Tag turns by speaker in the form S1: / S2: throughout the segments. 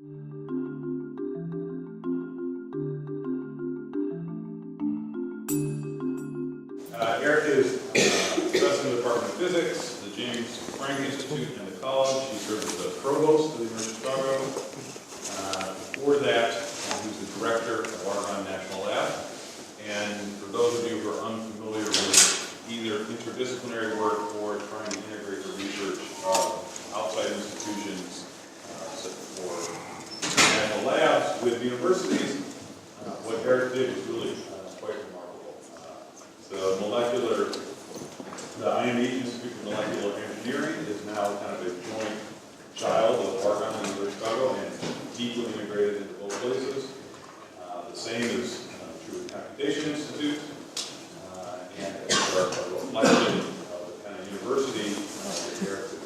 S1: Eric is professor in the Department of Physics, the James Frank Institute, and the college. He served as the provost of the University of Chicago. Before that, he was the director of Argonne National Lab. And for those of you who are unfamiliar with either interdisciplinary work or trying to integrate the research of outside institutions for national labs with universities, what Eric did was really quite remarkable. The IME Institute for Molecular Engineering is now kind of a joint child of Argonne and the University of Chicago and deeply integrated into both places. The same is true of the Computation Institute, and are a reflection of the kind of university that Eric is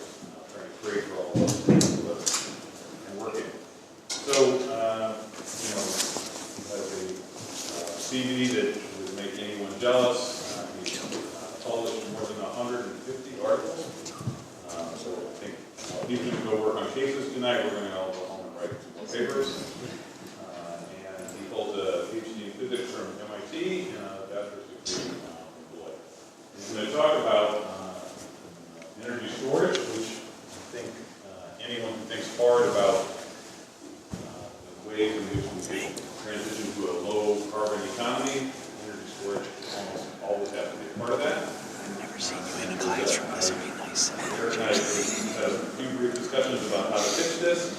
S1: trying to create for all of us and working. So, as a CV that would make anyone jealous, he's published more than 150 articles. So I think he's going to go work on cases tonight. We're going to all go home and write some more papers. And he holds a PhD in physics from MIT and a bachelor's degree from Deloitte. He's going to talk about energy storage, which I think anyone who thinks hard about the ways in which we can transition to a low carbon economy, energy storage almost always have to be a part of that.
S2: I've never seen you in a classroom. This would be nice.
S1: Eric and I had a few brief discussions about how to fix this,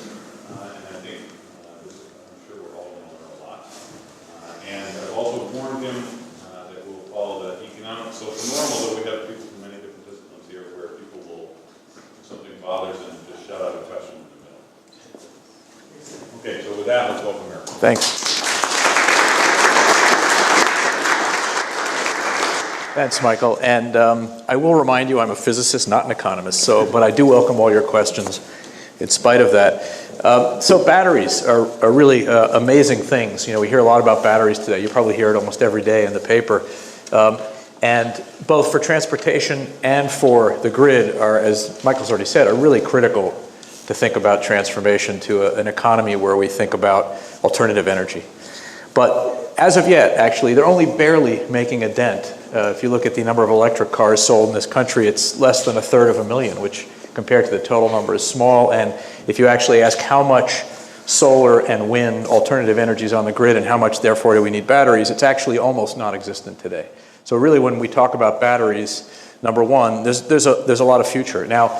S1: and I think I'm sure we're all going to learn a lot. And I've also warned him that we'll follow the economic social normal, though we have people from many different disciplines here where people will, if something bothers them, just shout out a question in the middle. Okay, so with that, let's welcome Eric.
S3: Thanks. Thanks, Michael. And I will remind you, I'm a physicist, not an economist, but I do welcome all your questions in spite of that. So batteries are really amazing things. You know, we hear a lot about batteries today. You probably hear it almost every day in the paper. And both for transportation and for the grid are, as Michael's already said, are really critical to think about transformation to an economy where we think about alternative energy. But as of yet, actually, they're only barely making a dent. If you look at the number of electric cars sold in this country, it's less than 1/3 which compared to the total number is small. And if you actually ask how much solar and wind alternative energy is on the grid and how much therefore do we need batteries, it's actually almost non-existent today. So really when we talk about batteries, number one, there's a lot of future. Now,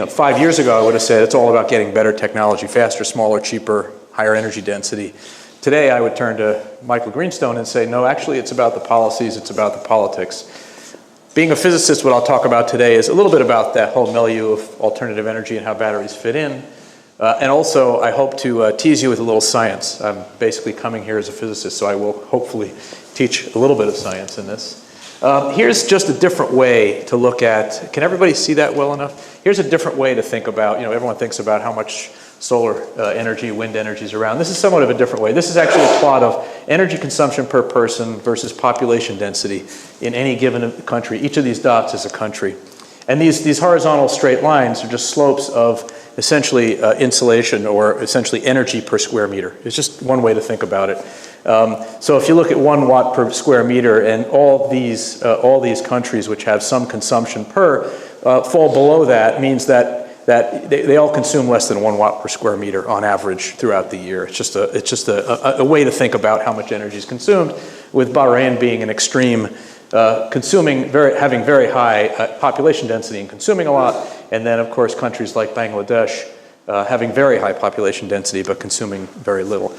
S3: 5 years ago I would have said it's all about getting better technology, faster, smaller, cheaper, higher energy density. Today, I would turn to Michael Greenstone and say, no, actually, it's about the policies, it's about the politics. Being a physicist, what I'll talk about today is a little bit about that whole milieu of alternative energy and how batteries fit in. And also, I hope to tease you with a little science. I'm basically coming here as a physicist, so I will hopefully teach a little bit of science in this. Here's just a different way to look at, can everybody see that well enough? Here's a different way to think about, everyone thinks about how much solar energy, wind energy is around. This is somewhat of a different way. This is actually a plot of energy consumption per person versus population density in any given country. Each of these dots is a country. And these horizontal straight lines are just slopes of essentially insulation or essentially energy per square meter. It's just one way to think about it. So if you look at 1 watt per square meter and all these countries which have some consumption per fall below that, means that they all consume less than 1 watt per square meter on average throughout the year. It's just a way to think about how much energy is consumed, with Bahrain being an extreme, having very high population density and consuming a lot, and then of course countries like Bangladesh having very high population density but consuming very little.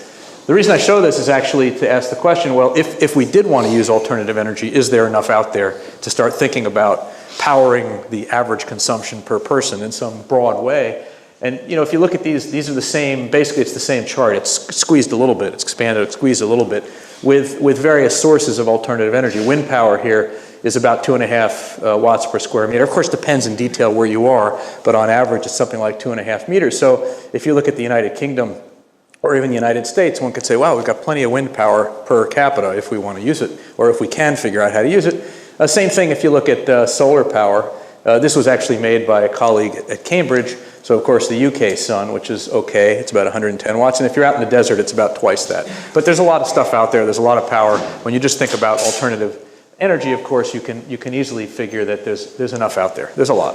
S3: The reason I show this is actually to ask the question, well, if we did want to use alternative energy, is there enough out there to start thinking about powering the average consumption per person in some broad way? And if you look at these are the same, basically it's the same chart. It's squeezed a little bit, it's expanded, it's squeezed a little bit with various sources of alternative energy. Wind power here is about 2.5 watts per square meter. Of course, depends in detail where you are, but on average it's something like 2.5 meters. So if you look at the United Kingdom or even the United States, one could say, wow, we've got plenty of wind power per capita if we want to use it, or if we can figure out how to use it. Same thing if you look at solar power. This was actually made by a colleague at Cambridge. So of course the UK sun, which is okay, it's about 110 watts, and if you're out in the desert, it's about twice that. But there's a lot of stuff out there, there's a lot of power. When you just think about alternative energy, of course, you can easily figure that there's enough out there. There's a lot.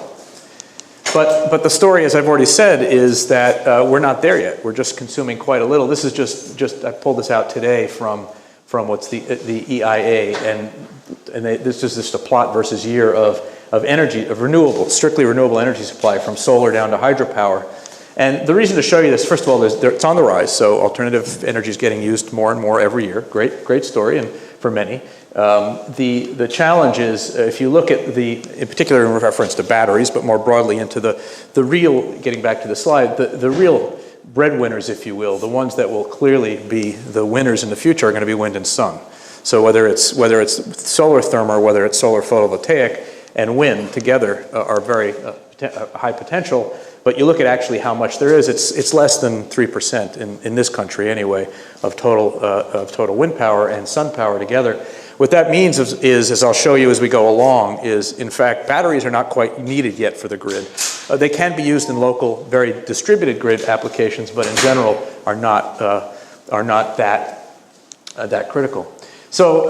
S3: But the story, as I've already said, is that we're not there yet. We're just consuming quite a little. This is just I pulled this out today from what's the EIA, and this is just a plot versus year of energy, of renewable, strictly renewable energy supply from solar down to hydropower. And the reason to show you this, first of all, it's on the rise, so alternative energy is getting used more and more every year. Great story, and for many. The challenge is, if you look at in particular in reference to batteries, but more broadly into the real, getting back to the slide, the real breadwinners, if you will, the ones that will clearly be the winners in the future are going to be wind and sun. So whether it's solar thermal or whether it's solar photovoltaic and wind together are very high potential. But you look at actually how much there is, it's less than 3% in this country anyway of total wind power and sun power together. What that means is, as I'll show you as we go along, is in fact batteries are not quite needed yet for the grid. They can be used in local, very distributed grid applications, but in general are not that critical. So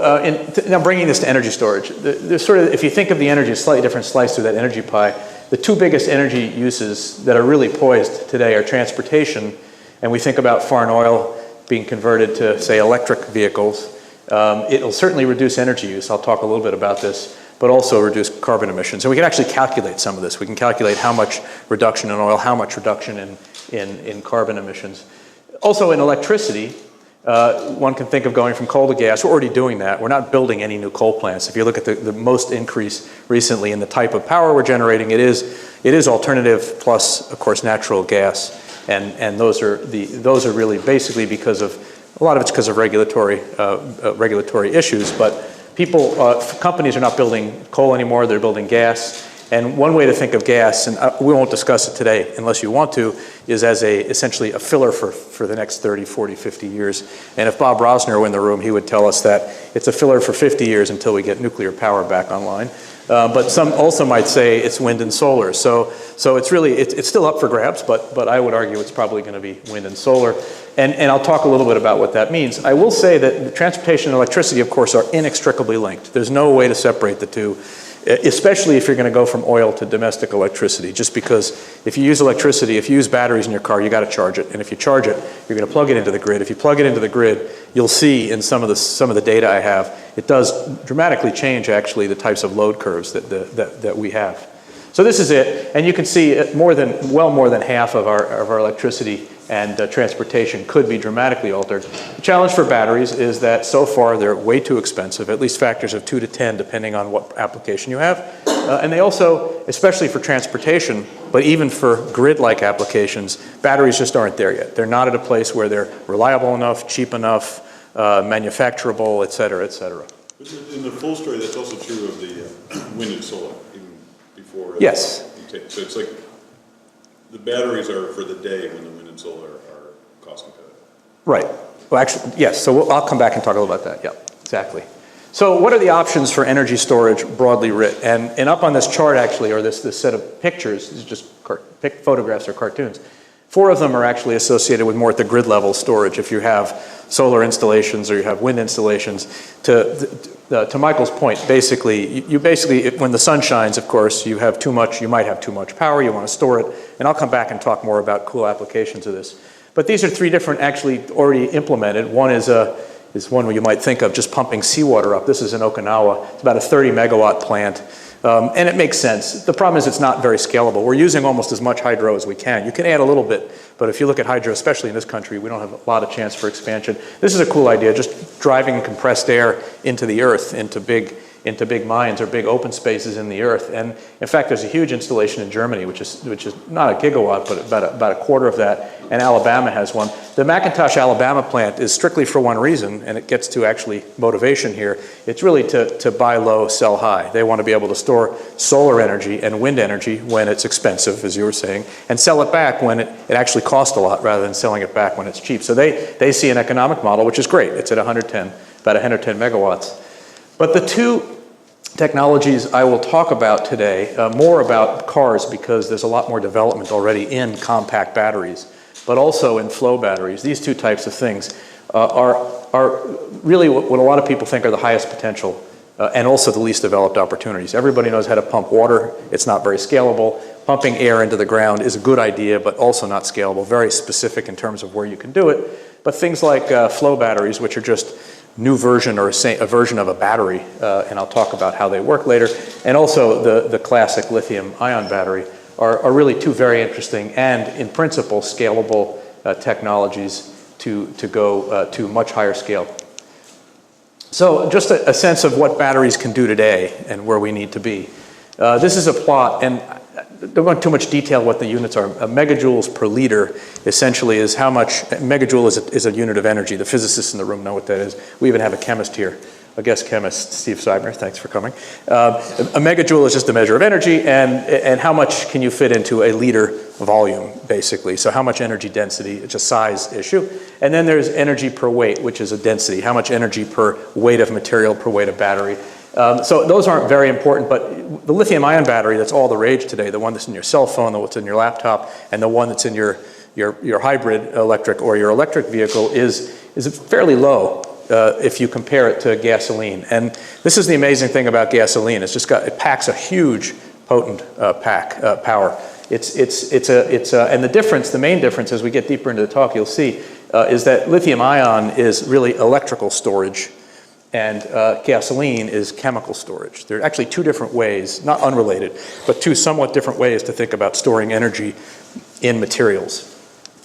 S3: now bringing this to energy storage, there's sort of, if you think of the energy, a slightly different slice through that energy pie, the two biggest energy uses that are really poised today are transportation, and we think about foreign oil being converted to, say, electric vehicles. It'll certainly reduce energy use. I'll talk a little bit about this, but also reduce carbon emissions. And we can actually calculate some of this. We can calculate how much reduction in oil, how much reduction in carbon emissions. Also in electricity, one can think of going from coal to gas. We're already doing that. We're not building any new coal plants. If you look at the most increase recently in the type of power we're generating, it is alternative plus, of course, natural gas. And those are really basically because of, a lot of it's because of regulatory issues, but companies are not building coal anymore, they're building gas. And one way to think of gas, and we won't discuss it today unless you want to, is as essentially a filler for the next 30, 40, 50 years. And if Bob Rosner were in the room, he would tell us that it's a filler for 50 years until we get nuclear power back online. But some also might say it's wind and solar. So it's really, it's still up for grabs, but I would argue it's probably going to be wind and solar. And I'll talk a little bit about what that means. I will say that transportation and electricity, of course, are inextricably linked. There's no way to separate the two, especially if you're going to go from oil to domestic electricity, just because if you use electricity, if you use batteries in your car, you got to charge it. And if you charge it, you're going to plug it into the grid. If you plug it into the grid, you'll see in some of the data I have, it does dramatically change actually the types of load curves that we have. So this is it, and you can see well more than half of our electricity and transportation could be dramatically altered. The challenge for batteries is that so far they're way too expensive, at least factors of 2 to 10 depending on what application you have. And they also, especially for transportation, but even for grid-like applications, batteries just aren't there yet. They're not at a place where they're reliable enough, cheap enough, manufacturable, et cetera, et cetera.
S1: In the full story, that's also true of the wind and solar, even before.
S3: Yes.
S1: So it's like the batteries are for the day when the wind and solar are cost competitive.
S3: Right. Well, actually, yes. So I'll come back and talk a little about that. Yeah, exactly. So what are the options for energy storage broadly writ? And up on this chart, actually, or this set of pictures, this is just photographs or cartoons. 4 of them are actually associated with more at the grid level storage. If you have solar installations or you have wind installations, to Michael's point, basically, when the sun shines, of course, you might have too much power, you want to store it, and I'll come back and talk more about cool applications of this. But these are 3 different actually already implemented. One is one where you might think of just pumping seawater up. This is in Okinawa. It's about a 30 megawatt plant. And it makes sense. The problem is it's not very scalable. We're using almost as much hydro as we can. You can add a little bit, but if you look at hydro, especially in this country, we don't have a lot of chance for expansion. This is a cool idea, just driving compressed air into the earth, into big mines or big open spaces in the earth. And in fact, there's a huge installation in Germany, which is not a gigawatt, but about a quarter of that, and Alabama has one. The McIntosh, Alabama plant is strictly for one reason, and it gets to actually motivation here. It's really to buy low, sell high. They want to be able to store solar energy and wind energy when it's expensive, as you were saying, and sell it back when it actually costs a lot rather than selling it back when it's cheap. So they see an economic model, which is great. It's at about 110 megawatts. But the two technologies I will talk about today, more about cars because there's a lot more development already in compact batteries, but also in flow batteries. These two types of things are really what a lot of people think are the highest potential and also the least developed opportunities. Everybody knows how to pump water. It's not very scalable. Pumping air into the ground is a good idea, but also not scalable, very specific in terms of where you can do it. But things like flow batteries, which are just new version or a version of a battery, and I'll talk about how they work later, and also the classic lithium-ion battery are really two very interesting and, in principle, scalable technologies to go to much higher scale. So just a sense of what batteries can do today and where we need to be. This is a plot, and I don't go into too much detail what the units are. Megajoules per liter essentially is how much, megajoule is a unit of energy. The physicists in the room know what that is. We even have a chemist here, a guest chemist, Steve Seibner, thanks for coming. A megajoule is just a measure of energy, and how much can you fit into a liter volume, basically. So how much energy density, it's a size issue. And then there's energy per weight, which is a density. How much energy per weight of material, per weight of battery. So those aren't very important, but the lithium-ion battery that's all the rage today, the one that's in your cell phone, the one that's in your laptop, and the one that's in your hybrid electric or your electric vehicle is fairly low if you compare it to gasoline. And this is the amazing thing about gasoline. It packs a huge, potent power. And the difference, the main difference, as we get deeper into the talk, you'll see, is that lithium-ion is really electrical storage. And gasoline is chemical storage. There are actually two different ways, not unrelated, but two somewhat different ways to think about storing energy in materials.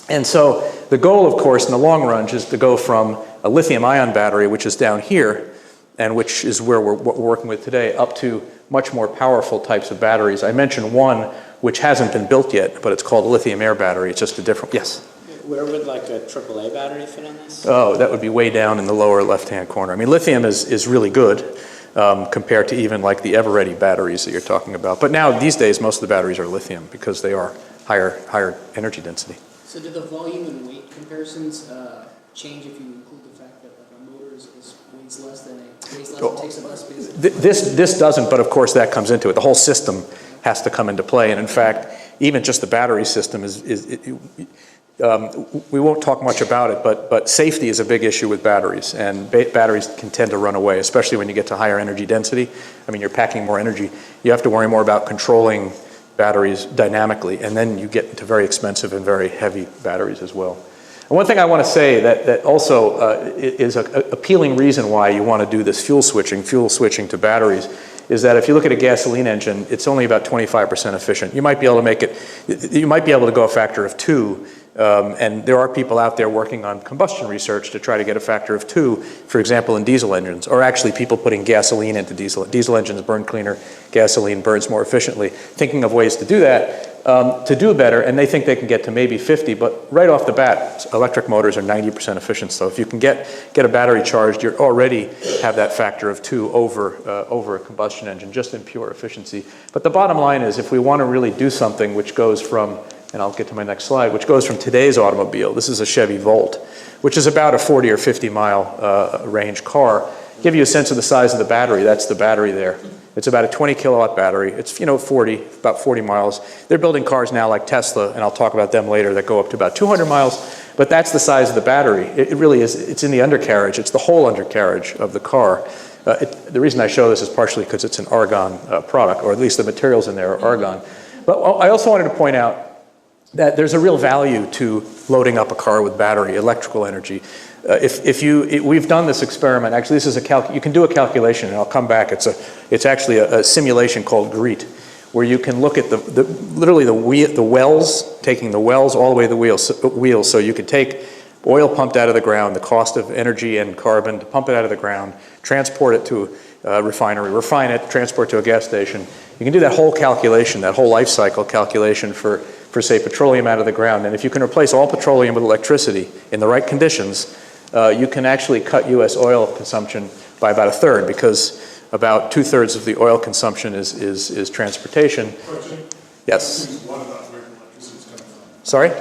S3: And so the goal, of course, in the long run is to go from a lithium-ion battery, which is down here, and which is where what we're working with today, up to much more powerful types of batteries. I mentioned one which hasn't been built yet, but it's called a lithium-air battery. It's just a different, yes?
S4: Where would like a AAA battery fit on this?
S3: Oh, that would be way down in the lower left-hand corner. I mean, lithium is really good compared to even like the ever-ready batteries that you're talking about. But now, these days, most of the batteries are lithium because they are higher energy density.
S5: So do the volume and weight comparisons change if you include the fact that like a motor weighs less and takes up less space?
S3: This doesn't, but of course that comes into it. The whole system has to come into play. And in fact, even just the battery system we won't talk much about it, but safety is a big issue with batteries, and batteries can tend to run away, especially when you get to higher energy density. I mean, you're packing more energy. You have to worry more about controlling batteries dynamically, and then you get into very expensive and very heavy batteries as well. And one thing I want to say that also is an appealing reason why you want to do this fuel switching to batteries, is that if you look at a gasoline engine, it's only about 25% efficient. You might be able to go a factor of 2. And there are people out there working on combustion research to try to get a factor of 2, for example, in diesel engines, or actually people putting gasoline into diesel. Diesel engines burn cleaner, gasoline burns more efficiently, thinking of ways to do that, to do better, and they think they can get to maybe 50, but right off the bat, electric motors are 90% efficient. So if you can get a battery charged, you already have that factor of 2 over a combustion engine, just in pure efficiency. But the bottom line is, if we want to really do something which goes from, and I'll get to my next slide, which goes from today's automobile. This is a Chevy Volt, which is about a 40 or 50 mile range car. Give you a sense of the size of the battery. That's the battery there. It's about a 20 kilowatt battery. It's about 40 miles. They're building cars now like Tesla, and I'll talk about them later, that go up to about 200 miles. But that's the size of the battery. It really is. It's in the undercarriage. It's the whole undercarriage of the car. The reason I show this is partially because it's an argon product, or at least the materials in there are argon. But I also wanted to point out that there's a real value to loading up a car with battery, electrical energy. We've done this experiment. Actually, this is you can do a calculation, and I'll come back. It's actually a simulation called GREET, where you can look at literally the wells, taking the wells all the way to the wheels. So you could take oil pumped out of the ground, the cost of energy and carbon to pump it out of the ground, transport it to a refinery, refine it, transport to a gas station. You can do that whole calculation, that whole life cycle calculation for say, petroleum out of the ground. And if you can replace all petroleum with electricity in the right conditions, you can actually cut U.S. oil consumption by about a third, because about 2/3 of the oil consumption is transportation. Yes. Sorry?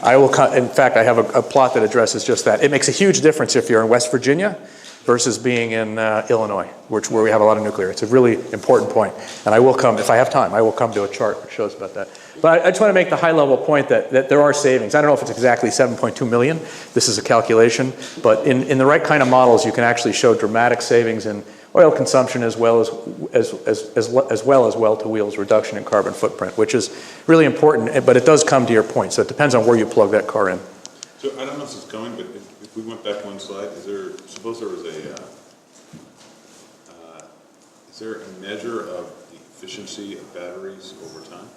S3: I will. In fact, I have a plot that addresses just that. It makes a huge difference if you're in West Virginia, versus being in Illinois, where we have a lot of nuclear. It's a really important point. And I will come, if I have time, I will come to a chart that shows about that. But I just want to make the high-level point that there are savings. I don't know if it's exactly 7.2 million. This is a calculation. But in the right kind of models, you can actually show dramatic savings in oil consumption as well as well-to-wheels reduction in carbon footprint, which is really important. But it does come to your point. So it depends on where you plug that car in.
S1: So I don't know if it's going, but if we went back one slide, suppose there was is there a measure of the efficiency of batteries over time?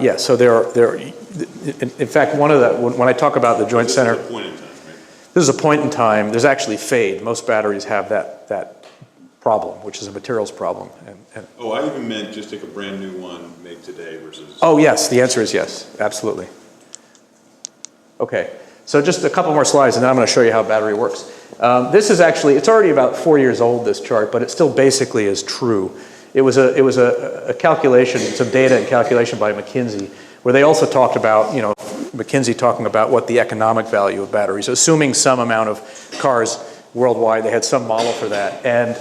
S3: Yeah, so in fact, when I talk about the Joint Center,
S1: This is a point in time, right?
S3: this is a point in time. There's actually fade. Most batteries have that problem, which is a materials problem.
S1: Oh, I even meant just take a brand new one made today versus.
S3: Oh, yes, the answer is yes, absolutely. Okay, so just a couple more slides, and then I'm going to show you how battery works. This is actually, it's already about 4 years old, this chart, but it still basically is true. It was a calculation, some data and calculation by McKinsey, where they also talked about, McKinsey talking about what the economic value of batteries, assuming some amount of cars worldwide, they had some model for that, and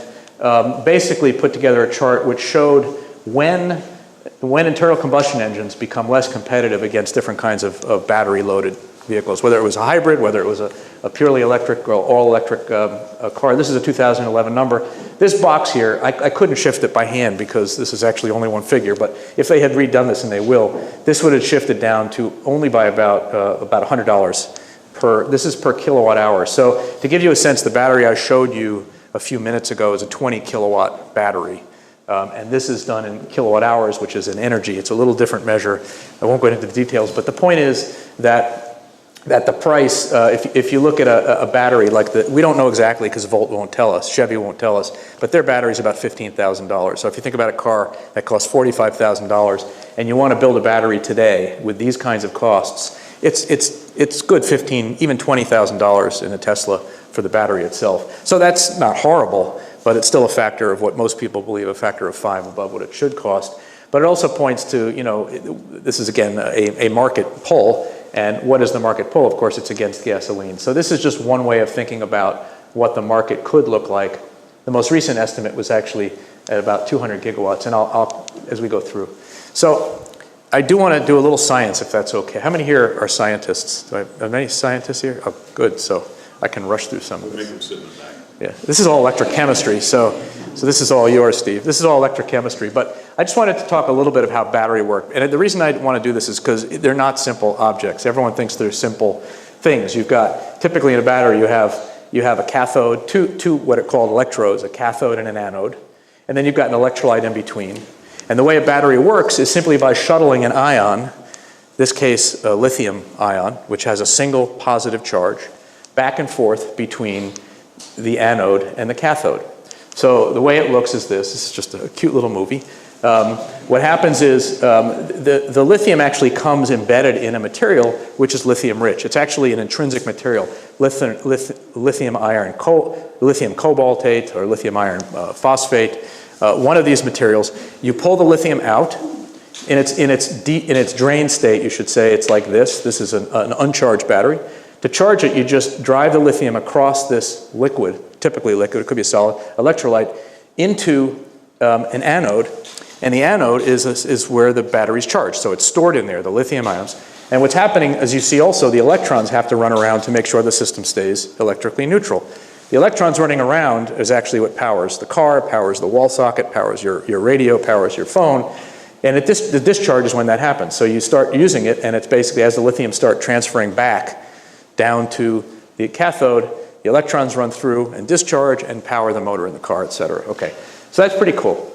S3: basically put together a chart which showed when internal combustion engines become less competitive against different kinds of battery-loaded vehicles, whether it was a hybrid, whether it was a purely electric or all-electric car. This is a 2011 number. This box here, I couldn't shift it by hand because this is actually only one figure, but if they had redone this, and they will, this would have shifted down to only by about $100 this is per kilowatt hour. So to give you a sense, the battery I showed you a few minutes ago is a 20 kilowatt battery. And this is done in kilowatt hours, which is in energy. It's a little different measure. I won't go into the details, but the point is that the price, if you look at a battery like we don't know exactly because Volt won't tell us, Chevy won't tell us, but their battery is about $15,000. So if you think about a car that costs $45,000 and you want to build a battery today with these kinds of costs, it's good $15,000, even $20,000 in a Tesla for the battery itself. So that's not horrible, but it's still a factor of what most people believe, a factor of 5 above what it should cost. But it also points to, this is again a market pull. And what is the market pull? Of course, it's against gasoline. So this is just one way of thinking about what the market could look like. The most recent estimate was actually at about 200 gigawatts, and I'll as we go through. So I do want to do a little science, if that's okay. How many here are scientists? Do I have many scientists here? Oh, good. So I can rush through some of
S1: We'll
S3: this.
S1: make them sit in the back.
S3: Yeah, this is all electrochemistry, so this is all yours, Steve. This is all electrochemistry, but I just wanted to talk a little bit of how battery work. And the reason I want to do this is because they're not simple objects. Everyone thinks they're simple things. You've got, typically in a battery, you have a cathode, two what are called electrodes, a cathode and an anode, and then you've got an electrolyte in between. And the way a battery works is simply by shuttling an ion, this case a lithium ion, which has a single positive charge, back and forth between the anode and the cathode. So the way it looks is this is just a cute little movie. What happens is the lithium actually comes embedded in a material which is lithium rich. It's actually an intrinsic material, lithium cobaltate or lithium iron phosphate. One of these materials, you pull the lithium out in its drain state, you should say it's like this. This is an uncharged battery. To charge it, you just drive the lithium across this liquid, typically liquid, it could be a solid, electrolyte, into an anode, and the anode is where the battery's charged. So it's stored in there, the lithium ions. And what's happening, as you see also, the electrons have to run around to make sure the system stays electrically neutral. The electrons running around is actually what powers the car, powers the wall socket, powers your radio, powers your phone. And the discharge is when that happens. So you start using it, and it's basically as the lithium start transferring back down to the cathode, the electrons run through and discharge and power the motor in the car, et cetera. Okay, so that's pretty cool.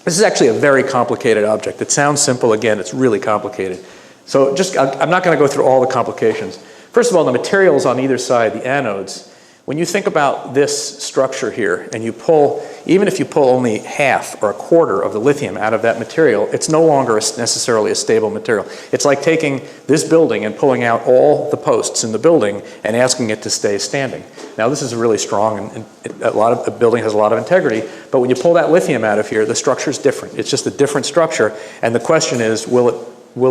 S3: This is actually a very complicated object. It sounds simple, again, it's really complicated. So I'm not going to go through all the complications. First of all, the materials on either side, the anodes, when you think about this structure here and you pull, even if you pull only half or a quarter of the lithium out of that material, it's no longer necessarily a stable material. It's like taking this building and pulling out all the posts in the building and asking it to stay standing. Now this is really strong and a building has a lot of integrity, but when you pull that lithium out of here, the structure is different. It's just a different structure, and the question is, will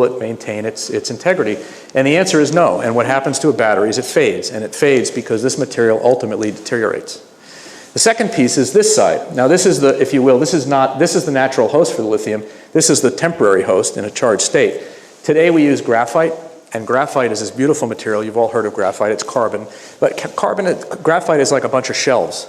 S3: it maintain its integrity? And the answer is no. And what happens to a battery is it fades, and it fades because this material ultimately deteriorates. The second piece is this side. Now this is the, if you will, this is the natural host for the lithium. This is the temporary host in a charged state. Today we use graphite, and graphite is this beautiful material. You've all heard of graphite, it's carbon. But graphite is like a bunch of shelves.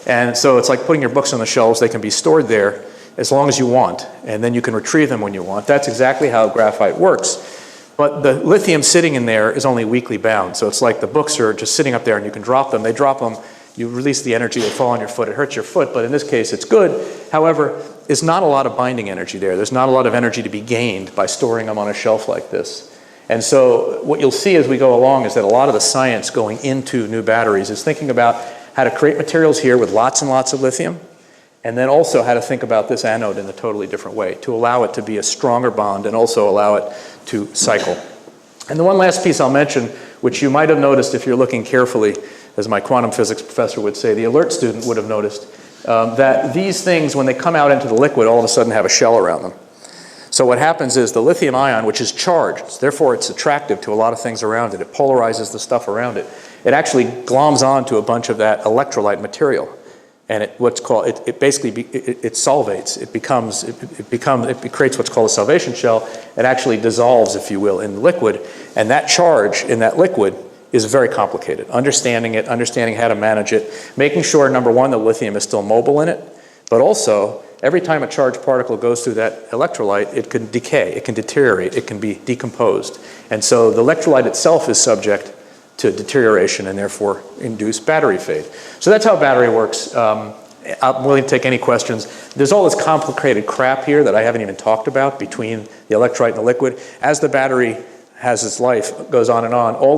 S3: And so it's like putting your books on the shelves. They can be stored there as long as you want, and then you can retrieve them when you want. That's exactly how graphite works. But the lithium sitting in there is only weakly bound. So it's like the books are just sitting up there and you can drop them. They drop them, you release the energy, they fall on your foot, it hurts your foot, but in this case it's good. However, there's not a lot of binding energy there. There's not a lot of energy to be gained by storing them on a shelf like this. And so what you'll see as we go along is that a lot of the science going into new batteries is thinking about how to create materials here with lots and lots of lithium, and then also how to think about this anode in a totally different way to allow it to be a stronger bond and also allow it to cycle. And the one last piece I'll mention, which you might have noticed if you're looking carefully, as my quantum physics professor would say, the alert student would have noticed, that these things, when they come out into the liquid, all of a sudden have a shell around them. So what happens is the lithium ion, which is charged, therefore it's attractive to a lot of things around it. It polarizes the stuff around it. It actually gloms onto a bunch of that electrolyte material. And it solvates. It creates what's called a salvation shell. It actually dissolves, if you will, in the liquid. And that charge in that liquid is very complicated. Understanding it, understanding how to manage it, making sure, number one, the lithium is still mobile in it, but also every time a charged particle goes through that electrolyte, it can decay, it can deteriorate, it can be decomposed. And so the electrolyte itself is subject to deterioration and therefore induce battery fade. So that's how battery works. I'm willing to take any questions. There's all this complicated crap here that I haven't even talked about between the electrolyte and the liquid. As the battery has its life, goes on and on, all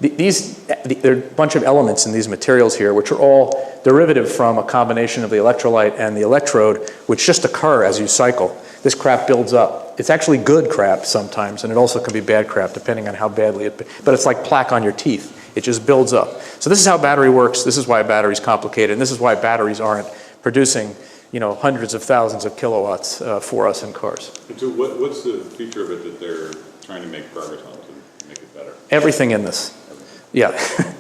S3: there are a bunch of elements in these materials here which are all derivative from a combination of the electrolyte and the electrode, which just occur as you cycle. This crap builds up. It's actually good crap sometimes, and it also can be bad crap depending on how badly but it's like plaque on your teeth. It just builds up. So this is how battery works. This is why battery's complicated, and this is why batteries aren't producing, hundreds of thousands of kilowatts for us in cars.
S1: And so what's the feature of it that they're trying to make progress on to make it better?
S3: Everything in this. Yeah,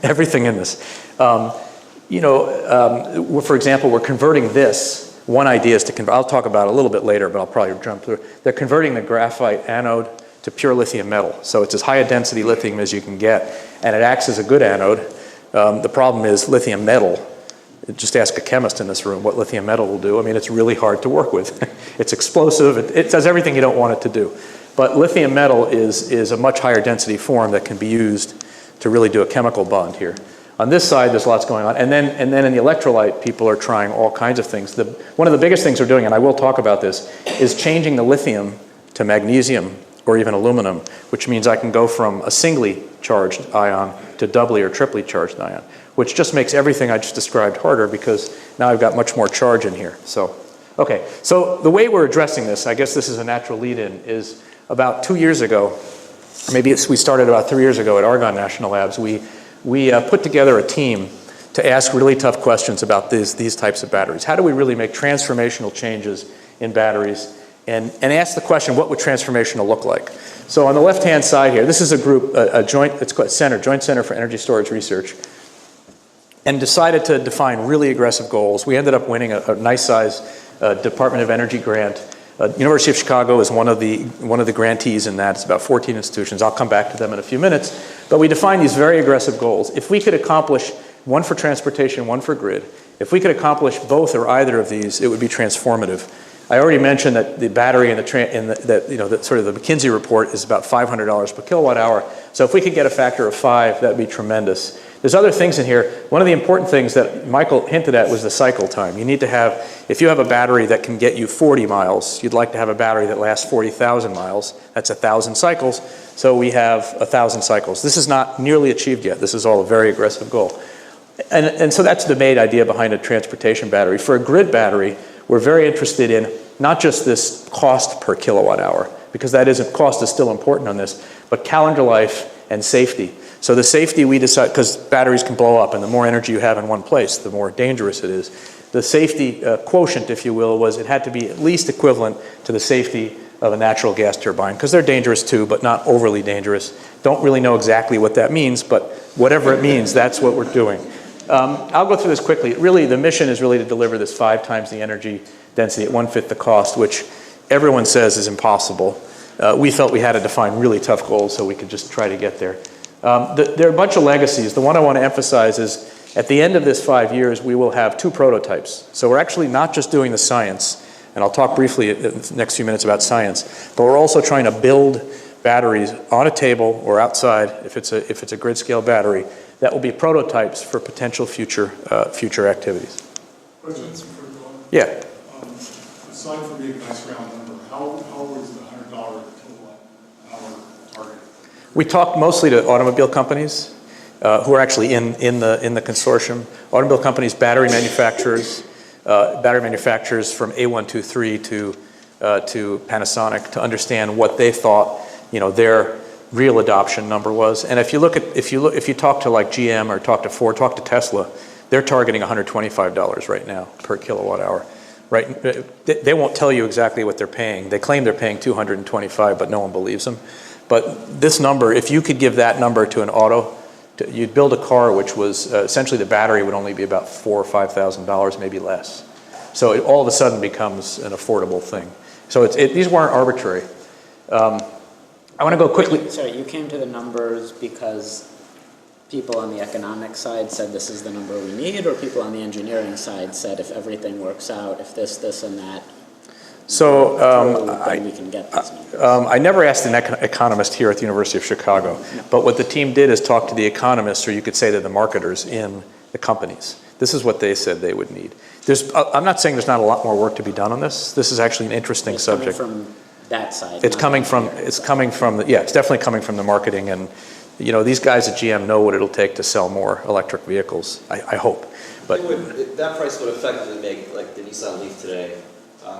S3: everything in this. For example, we're converting this. One idea is to convert, I'll talk about it a little bit later, but I'll probably jump through. They're converting the graphite anode to pure lithium metal. So it's as high a density lithium as you can get, and it acts as a good anode. The problem is lithium metal. Just ask a chemist in this room what lithium metal will do. I mean, it's really hard to work with. It's explosive. It does everything you don't want it to do. But lithium metal is a much higher density form that can be used to really do a chemical bond here. On this side, there's lots going on. And then in the electrolyte, people are trying all kinds of things. One of the biggest things we're doing, and I will talk about this, is changing the lithium to magnesium or even aluminum, which means I can go from a singly charged ion to doubly or triply charged ion, which just makes everything I just described harder because now I've got much more charge in here. So the way we're addressing this, I guess this is a natural lead-in, is about 2 years ago, we started about 3 years ago at Argonne National Labs, we put together a team to ask really tough questions about these types of batteries. How do we really make transformational changes in batteries and ask the question, what would transformational look like? So on the left-hand side here, this is a group, it's called Joint Center for Energy Storage Research, and decided to define really aggressive goals. We ended up winning a nice size Department of Energy grant. University of Chicago is one of the grantees in that. It's about 14 institutions. I'll come back to them in a few minutes. But we defined these very aggressive goals. If we could accomplish one for transportation, one for grid, if we could accomplish both or either of these, it would be transformative. I already mentioned that the battery and the McKinsey report is about $500 per kilowatt hour. So if we could get a factor of 5, that'd be tremendous. There's other things in here. One of the important things that Michael hinted at was the cycle time. You need to have, if you have a battery that can get you 40 miles, you'd like to have a battery that lasts 40,000 miles. That's 1,000 cycles. So we have 1,000 cycles. This is not nearly achieved yet. This is all a very aggressive goal. And so that's the main idea behind a transportation battery. For a grid battery, we're very interested in not just this cost per kilowatt hour, because cost is still important on this, but calendar life and safety. So the safety we decide, because batteries can blow up, and the more energy you have in one place, the more dangerous it is. The safety quotient, if you will, was it had to be at least equivalent to the safety of a natural gas turbine, because they're dangerous too, but not overly dangerous. Don't really know exactly what that means, but whatever it means, that's what we're doing. I'll go through this quickly. Really, the mission is really to deliver this 5 times the energy density at 1/5 the cost, which everyone says is impossible. We felt we had to define really tough goals so we could just try to get there. There are a bunch of legacies. The one I want to emphasize is at the end of this 5 years, we will have 2 prototypes. So we're actually not just doing the science, and I'll talk briefly in the next few minutes about science, but we're also trying to build batteries on a table or outside, if it's a grid scale battery, that will be prototypes for potential future activities.
S6: Questions for Dawn?
S3: Yeah.
S6: Aside from being a nice round number, how is the $100 kilowatt hour target?
S3: We talked mostly to automobile companies who are actually in the consortium. Automobile companies, battery manufacturers from A123 to Panasonic to understand what they thought, their real adoption number was. And if you talk to like GM or talk to Ford, talk to Tesla, they're targeting $125 right now per kilowatt hour. Right? They won't tell you exactly what they're paying. They claim they're paying $225, but no one believes them. But this number, if you could give that number to an auto, you'd build a car which was essentially the battery would only be about $4,000 or $5,000, maybe less. So it all of a sudden becomes an affordable thing. So these weren't arbitrary. I want to go quickly.
S4: Sorry, you came to the numbers because people on the economic side said this is the number we need, or people on the engineering side said if everything works out, if this, and that,
S3: so
S4: then we can get these numbers.
S3: I never asked an economist here at the University of Chicago, but what the team did is talk to the economists, or you could say to the marketers in the companies. This is what they said they would need. I'm not saying there's not a lot more work to be done on this. This is actually an interesting subject.
S4: Coming from that side.
S3: It's definitely coming from the marketing, and these guys at GM know what it'll take to sell more electric vehicles. I hope, but
S7: that price would effectively make like the Nissan Leaf today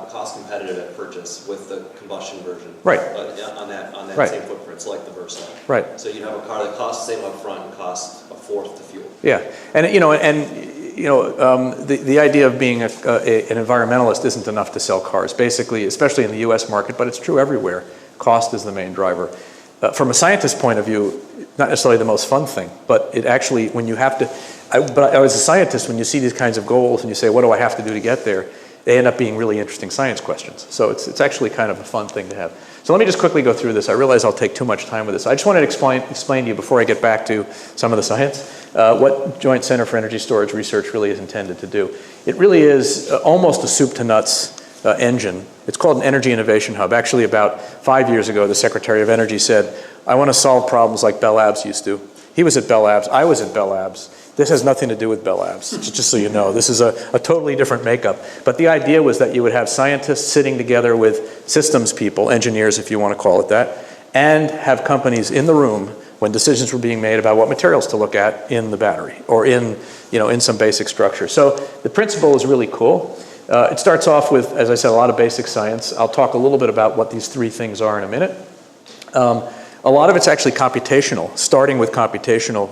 S7: cost competitive at purchase with the combustion version.
S3: Right.
S7: On that
S3: Right.
S7: same footprint, so like the Versa.
S3: Right.
S7: So you'd have a car that costs the same up front and costs a fourth to fuel.
S3: Yeah, and the idea of being an environmentalist isn't enough to sell cars. Basically, especially in the U.S. market, but it's true everywhere. Cost is the main driver. From a scientist's point of view, not necessarily the most fun thing, but it actually, when you have to, but as a scientist, when you see these kinds of goals and you say, what do I have to do to get there? They end up being really interesting science questions. So it's actually kind of a fun thing to have. So let me just quickly go through this. I realize I'll take too much time with this. I just wanted to explain to you before I get back to some of the science, what Joint Center for Energy Storage Research really is intended to do. It really is almost a soup to nuts engine. It's called an Energy Innovation Hub. Actually, about 5 years ago, the Secretary of Energy said, I want to solve problems like Bell Labs used to. He was at Bell Labs. I was at Bell Labs. This has nothing to do with Bell Labs, just so you know. This is a totally different makeup. But the idea was that you would have scientists sitting together with systems people, engineers if you want to call it that, and have companies in the room when decisions were being made about what materials to look at in the battery or in some basic structure. So the principle is really cool. It starts off with, as I said, a lot of basic science. I'll talk a little bit about what these 3 things are in a minute. A lot of it's actually computational, starting with computational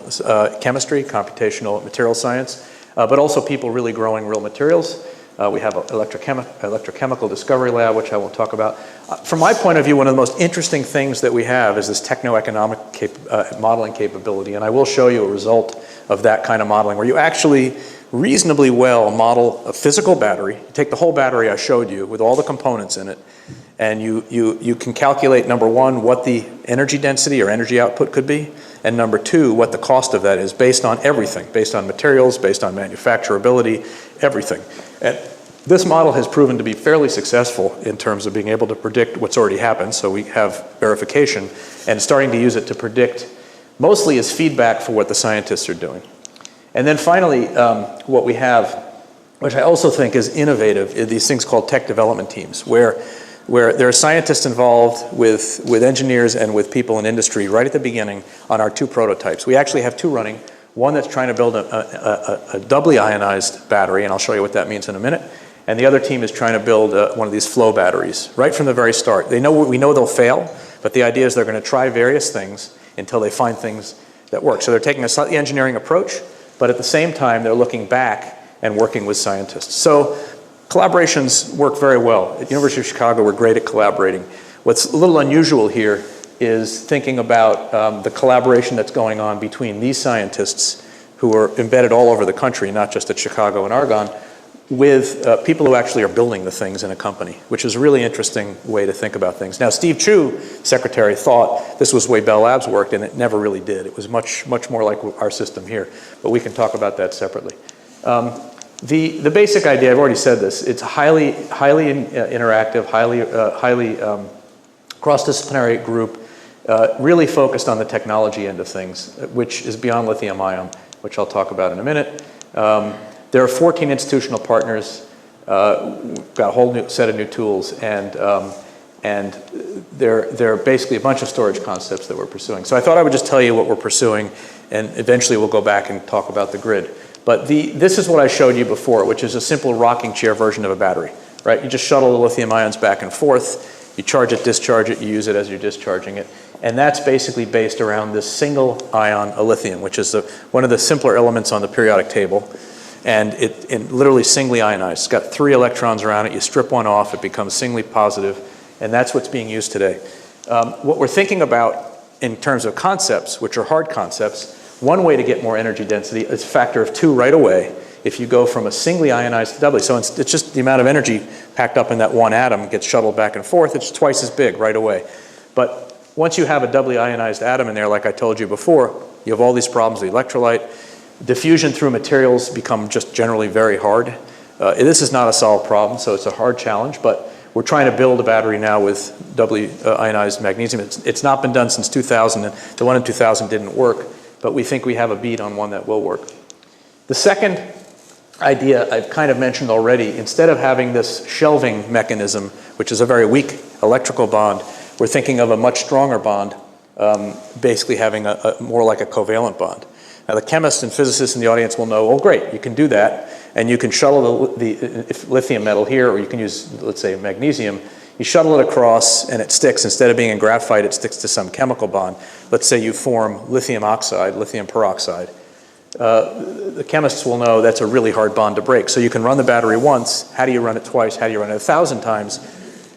S3: chemistry, computational material science, but also people really growing real materials. We have an electrochemical discovery lab, which I won't talk about. From my point of view, one of the most interesting things that we have is this techno-economic modeling capability, and I will show you a result of that kind of modeling, where you actually reasonably well model a physical battery. You take the whole battery I showed you with all the components in it, and you can calculate, number 1, what the energy density or energy output could be, and number 2, what the cost of that is based on everything, based on materials, based on manufacturability, everything. And this model has proven to be fairly successful in terms of being able to predict what's already happened, so we have verification, and starting to use it to predict mostly as feedback for what the scientists are doing. And then finally, what we have, which I also think is innovative, is these things called tech development teams, where there are scientists involved with engineers and with people in industry right at the beginning on our 2 prototypes. We actually have 2 running, one that's trying to build a doubly ionized battery, and I'll show you what that means in a minute, and the other team is trying to build one of these flow batteries right from the very start. We know they'll fail, but the idea is they're going to try various things until they find things that work. So they're taking a slightly engineering approach, but at the same time, they're looking back and working with scientists. So collaborations work very well. At the University of Chicago, we're great at collaborating. What's a little unusual here is thinking about the collaboration that's going on between these scientists who are embedded all over the country, not just at Chicago and Argonne, with people who actually are building the things in a company, which is a really interesting way to think about things. Now, Steve Chu, secretary, thought this was the way Bell Labs worked, and it never really did. It was much more like our system here, but we can talk about that separately. The basic idea, I've already said this, it's highly interactive, highly cross-disciplinary group, really focused on the technology end of things, which is beyond lithium ion, which I'll talk about in a minute. There are 14 institutional partners. We've got a whole new set of new tools, and there are basically a bunch of storage concepts that we're pursuing. So I thought I would just tell you what we're pursuing, and eventually we'll go back and talk about the grid. But this is what I showed you before, which is a simple rocking chair version of a battery, right? You just shuttle the lithium ions back and forth, you charge it, discharge it, you use it as you're discharging it. And that's basically based around this single ion of lithium, which is one of the simpler elements on the periodic table. And it literally singly ionized. It's got 3 electrons around it. You strip one off, it becomes singly positive, and that's what's being used today. What we're thinking about in terms of concepts, which are hard concepts, one way to get more energy density is a factor of 2 right away if you go from a singly ionized to doubly. So it's just the amount of energy packed up in that one atom gets shuttled back and forth. It's twice as big right away. But once you have a doubly ionized atom in there, like I told you before, you have all these problems with the electrolyte. Diffusion through materials become just generally very hard. This is not a solved problem, so it's a hard challenge, but we're trying to build a battery now with doubly ionized magnesium. It's not been done since 2000, and the one in 2000 didn't work, but we think we have a bead on one that will work. The second idea I've kind of mentioned already, instead of having this shelving mechanism, which is a very weak electrical bond, we're thinking of a much stronger bond, basically having a more like a covalent bond. Now, the chemists and physicists in the audience will know, oh, great, you can do that, and you can shuttle the lithium metal here, or you can use, let's say, magnesium. You shuttle it across, and it sticks. Instead of being in graphite, it sticks to some chemical bond. Let's say you form lithium oxide, lithium peroxide. The chemists will know that's a really hard bond to break. So you can run the battery once. How do you run it twice? How do you run it 1,000 times?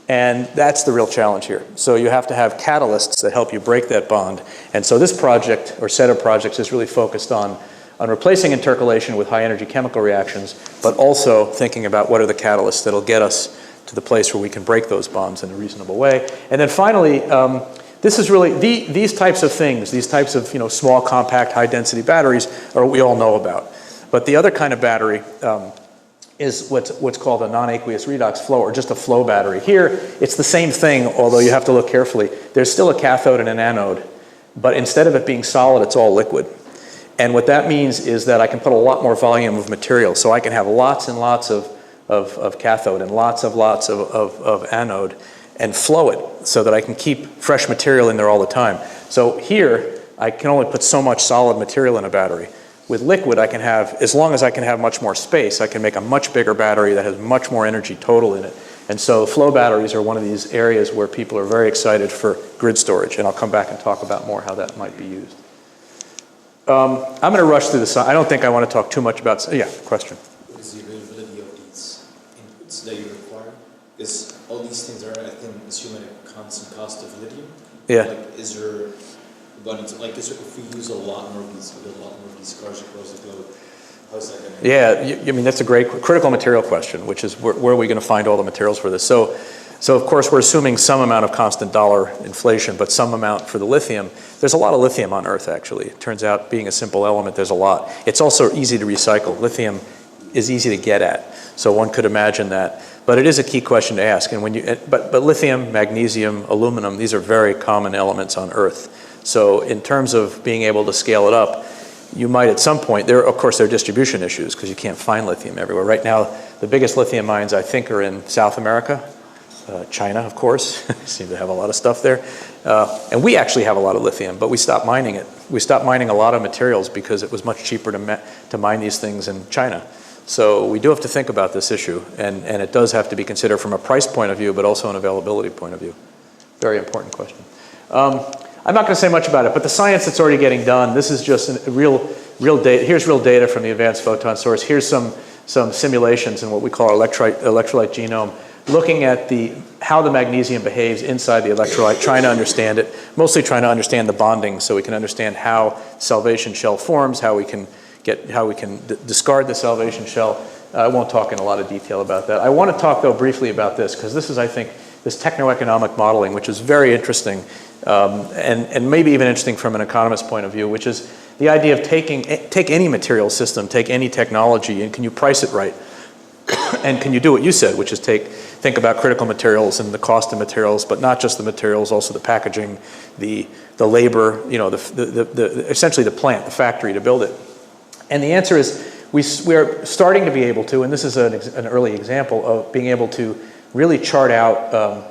S3: And that's the real challenge here. So you have to have catalysts that help you break that bond. And so this project, or set of projects, is really focused on replacing intercalation with high-energy chemical reactions, but also thinking about what are the catalysts that'll get us to the place where we can break those bonds in a reasonable way. And then finally, this is really, these types of things, these types of small, compact, high-density batteries are what we all know about. But the other kind of battery is what's called a non-aqueous redox flow, or just a flow battery. Here, it's the same thing, although you have to look carefully. There's still a cathode and an anode, but instead of it being solid, it's all liquid. And what that means is that I can put a lot more volume of material, so I can have lots and lots of cathode and lots of anode, and flow it so that I can keep fresh material in there all the time. So here, I can only put so much solid material in a battery. With liquid, I can have, as long as I can have much more space, I can make a much bigger battery that has much more energy total in it. And so flow batteries are one of these areas where people are very excited for grid storage, and I'll come back and talk about more how that might be used. I'm going to rush through this. I don't think I want to talk too much about, yeah, question.
S8: What is the availability of these inputs that you require? Because all these things are, I think, assuming a constant cost of lithium.
S3: Yeah.
S8: Like, is there abundance? Like, if we use a lot more of these, we build a lot more of these cars across the globe, how's that going to?
S3: Yeah, I mean, that's a great critical material question, which is where are we going to find all the materials for this? So of course, we're assuming some amount of constant dollar inflation, but some amount for the lithium. There's a lot of lithium on Earth, actually. It turns out, being a simple element, there's a lot. It's also easy to recycle. Lithium is easy to get at, so one could imagine that. But it is a key question to ask. And but lithium, magnesium, aluminum, these are very common elements on Earth. So in terms of being able to scale it up, you might at some point, of course, there are distribution issues because you can't find lithium everywhere. Right now, the biggest lithium mines, I think, are in South America. China, of course, seem to have a lot of stuff there. And we actually have a lot of lithium, but we stopped mining it. We stopped mining a lot of materials because it was much cheaper to mine these things in China. So we do have to think about this issue, and it does have to be considered from a price point of view, but also an availability point of view. Very important question. I'm not going to say much about it, but the science that's already getting done, this is just real data. Here's real data from the Advanced Photon Source. Here's some simulations in what we call our electrolyte genome, looking at how the magnesium behaves inside the electrolyte, trying to understand it, mostly trying to understand the bonding so we can understand how salvation shell forms, how we can discard the salvation shell. I won't talk in a lot of detail about that. I want to talk, though, briefly about this, because this is, I think, this techno-economic modeling, which is very interesting, and maybe even interesting from an economist's point of view, which is the idea of take any material system, take any technology, and can you price it right? And can you do what you said, which is think about critical materials and the cost of materials, but not just the materials, also the packaging, the labor, essentially the plant, the factory to build it. And the answer is we are starting to be able to, and this is an early example of being able to really chart out,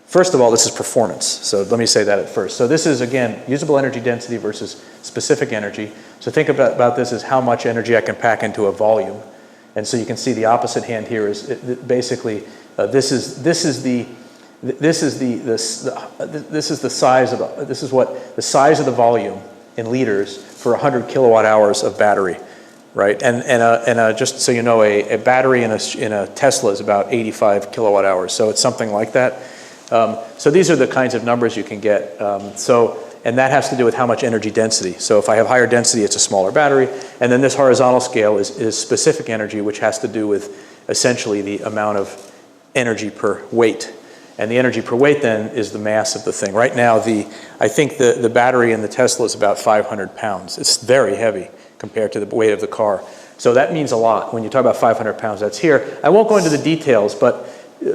S3: first of all, this is performance. So let me say that at first. So this is, again, usable energy density versus specific energy. So think about this as how much energy I can pack into a volume. And so you can see the opposite hand here is basically this is the size of the volume in liters for 100 kilowatt hours of battery, right? And just so you know, a battery in a Tesla is about 85 kilowatt hours. So it's something like that. So these are the kinds of numbers you can get. And that has to do with how much energy density. So if I have higher density, it's a smaller battery. And then this horizontal scale is specific energy, which has to do with essentially the amount of energy per weight. And the energy per weight then is the mass of the thing. Right now, I think the battery in the Tesla is about 500 pounds. It's very heavy compared to the weight of the car. So that means a lot. When you talk about 500 pounds, that's here. I won't go into the details, but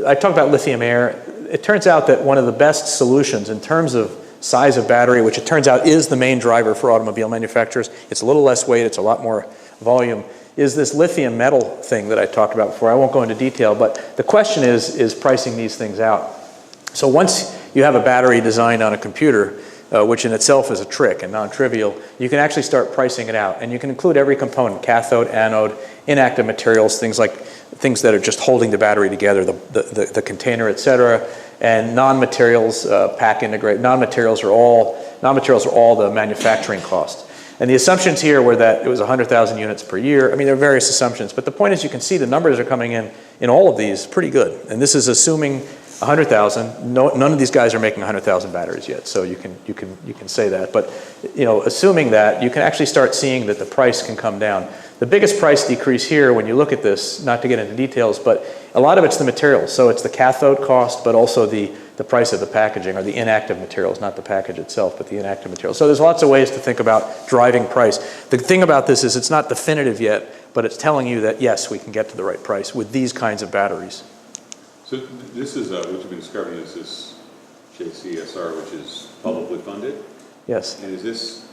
S3: I talked about lithium air. It turns out that one of the best solutions in terms of size of battery, which it turns out is the main driver for automobile manufacturers, it's a little less weight, it's a lot more volume, is this lithium metal thing that I talked about before. I won't go into detail, but the question is pricing these things out. So once you have a battery designed on a computer, which in itself is a trick and non-trivial, you can actually start pricing it out. And you can include every component, cathode, anode, inactive materials, things that are just holding the battery together, the container, et cetera, and non-materials, pack integrate. Non-materials are all the manufacturing cost. And the assumptions here were that it was 100,000 units per year. I mean, there are various assumptions, but the point is you can see the numbers are coming in all of these pretty good. And this is assuming 100,000. None of these guys are making 100,000 batteries yet, so you can say that. But assuming that, you can actually start seeing that the price can come down. The biggest price decrease here, when you look at this, not to get into details, but a lot of it's the materials. So it's the cathode cost, but also the price of the packaging, or the inactive materials, not the package itself, but the inactive materials. So there's lots of ways to think about driving price. The thing about this is it's not definitive yet, but it's telling you that, yes, we can get to the right price with these kinds of batteries.
S1: So this is, what you've been describing is this JCSR, which is publicly funded?
S3: Yes.
S1: And is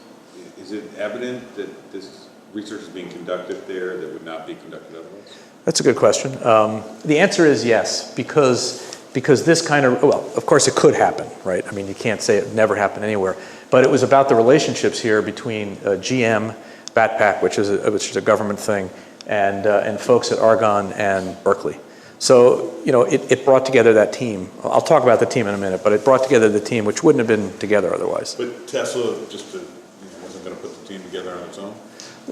S1: it evident that this research is being conducted there that would not be conducted otherwise?
S3: That's a good question. The answer is yes, because this kind of, well, of course it could happen, right? I mean, you can't say it never happened anywhere, but it was about the relationships here between GM, Batpack, which is a government thing, and folks at Argonne and Berkeley. So, it brought together that team. I'll talk about the team in a minute, but it brought together the team, which wouldn't have been together otherwise.
S1: But Tesla wasn't going to put the team together on its own?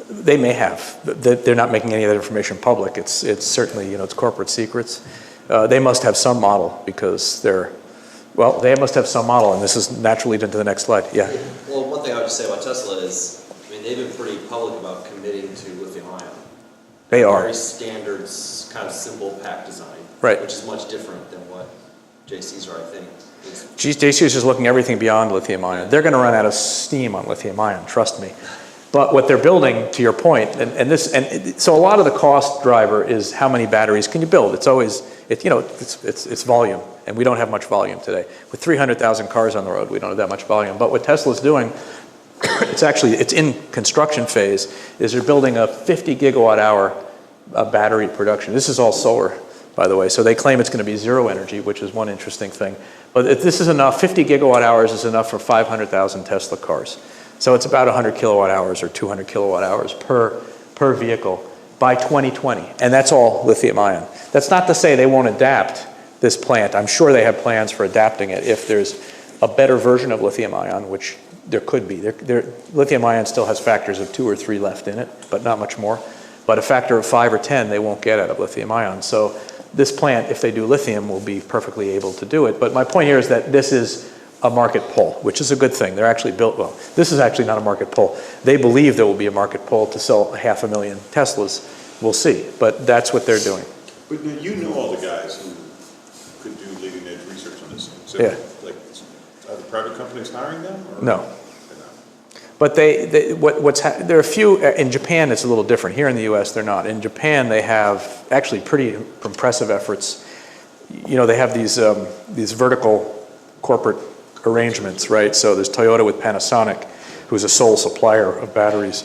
S3: They may have. They're not making any of that information public. It's certainly, it's corporate secrets. They must have some model because they must have some model, and this is naturally into the next slide. Yeah.
S7: Well, one thing I would just say about Tesla is, they've been pretty public about committing to lithium ion.
S3: They are.
S7: Very standard, kind of simple pack design.
S3: Right.
S7: Which is much different than what JC's are, I think.
S3: JC is just looking everything beyond lithium ion. They're going to run out of steam on lithium ion, trust me. But what they're building, to your point, so a lot of the cost driver is how many batteries can you build. It's always, it's volume, and we don't have much volume today. With 300,000 cars on the road, we don't have that much volume. But what Tesla's doing, it's in construction phase, is they're building a 50 gigawatt hour battery production. This is all solar, by the way. So they claim it's going to be zero energy, which is one interesting thing. But if this is enough, 50 gigawatt hours is enough for 500,000 Tesla cars. So it's about 100 kilowatt hours or 200 kilowatt hours per vehicle by 2020. And that's all lithium ion. That's not to say they won't adapt this plant. I'm sure they have plans for adapting it if there's a better version of lithium ion, which there could be. Lithium ion still has factors of 2 or 3 left in it, but not much more. But a factor of 5 or 10 they won't get out of lithium ion. So this plant, if they do lithium, will be perfectly able to do it. But my point here is that this is a market pull, which is a good thing. They're actually built, well, this is actually not a market pull. They believe there will be a market pull to sell 500,000 Teslas. We'll see, but that's what they're doing.
S1: But you know all the guys who could do leading edge research on this thing. So,
S3: Yeah.
S1: like, are the private companies hiring them? Or?
S3: No. But there are a few, in Japan it's a little different. Here in the US they're not. In Japan they have actually pretty impressive efforts. You know, they have these vertical corporate arrangements, right? So there's Toyota with Panasonic, who's a sole supplier of batteries.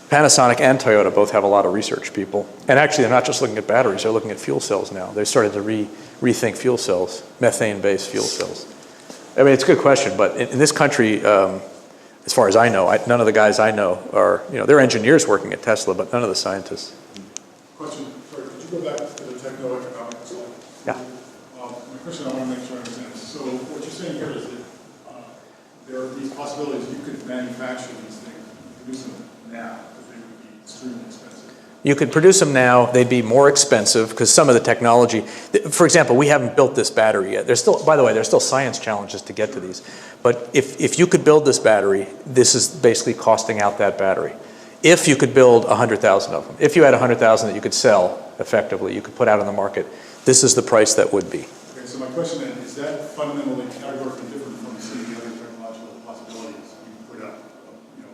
S3: Panasonic and Toyota both have a lot of research people. And actually they're not just looking at batteries, they're looking at fuel cells now. They've started to rethink fuel cells, methane-based fuel cells. I mean, it's a good question, but in this country, as far as I know, none of the guys I know are, you know, they're engineers working at Tesla, but none of the scientists.
S6: Question, sorry, could you go back to the techno-economic side?
S3: Yeah.
S6: My question, I want to make sure I understand. So what you're saying here is that there are these possibilities you could manufacture these things, produce them now, but they would be extremely expensive.
S3: You could produce them now, they'd be more expensive because some of the technology, for example, we haven't built this battery yet. There's still, by the way, there's still science challenges to get to these. But if you could build this battery, this is basically costing out that battery. If you could build 100,000 of them, if you had 100,000 that you could sell effectively, you could put out on the market, this is the price that would be.
S6: Okay, so my question then, is that fundamentally categorically different from some of the other technological possibilities you put up, you know,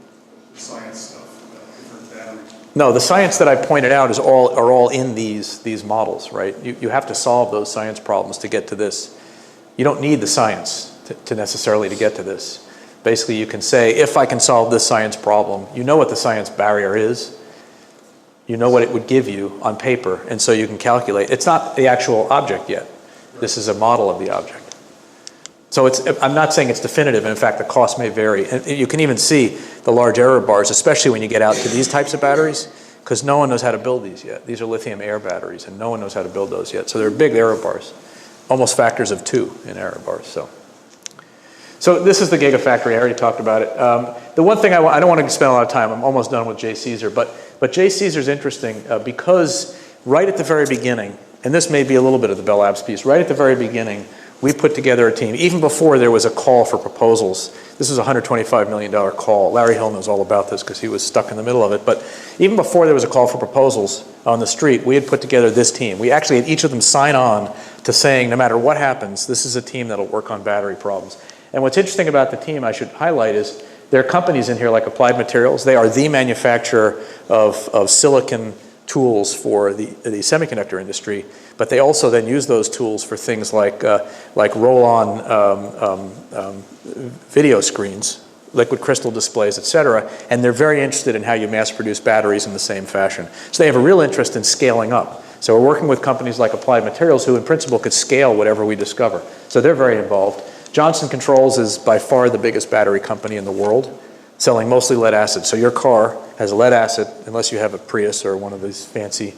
S6: the science stuff, different batteries?
S3: No, the science that I pointed out are all in these models, right? You have to solve those science problems to get to this. You don't need the science to necessarily to get to this. Basically, you can say, if I can solve this science problem, you know what the science barrier is, you know what it would give you on paper, and so you can calculate. It's not the actual object yet. This is a model of the object. So I'm not saying it's definitive, and in fact, the cost may vary. And you can even see the large error bars, especially when you get out to these types of batteries, because no one knows how to build these yet. These are lithium air batteries, and no one knows how to build those yet. So they're big error bars, almost factors of 2 in error bars. So this is the Gigafactory. I already talked about it. The one thing I don't want to spend a lot of time, I'm almost done with J. Caesar, but J. Caesar is interesting because right at the very beginning, and this may be a little bit of the Bell Labs piece, right at the very beginning, we put together a team, even before there was a call for proposals. This was a $125 million call. Larry Hill knows all about this because he was stuck in the middle of it. But even before there was a call for proposals on the street, we had put together this team. We actually had each of them sign on to saying, no matter what happens, this is a team that'll work on battery problems. And what's interesting about the team, I should highlight, is there are companies in here like Applied Materials. They are the manufacturer of silicon tools for the semiconductor industry, but they also then use those tools for things like roll-on video screens, liquid crystal displays, et cetera, and they're very interested in how you mass-produce batteries in the same fashion. So they have a real interest in scaling up. So we're working with companies like Applied Materials who in principle could scale whatever we discover. So they're very involved. Johnson Controls is by far the biggest battery company in the world, selling mostly lead acid. So your car has lead acid, unless you have a Prius or one of these fancy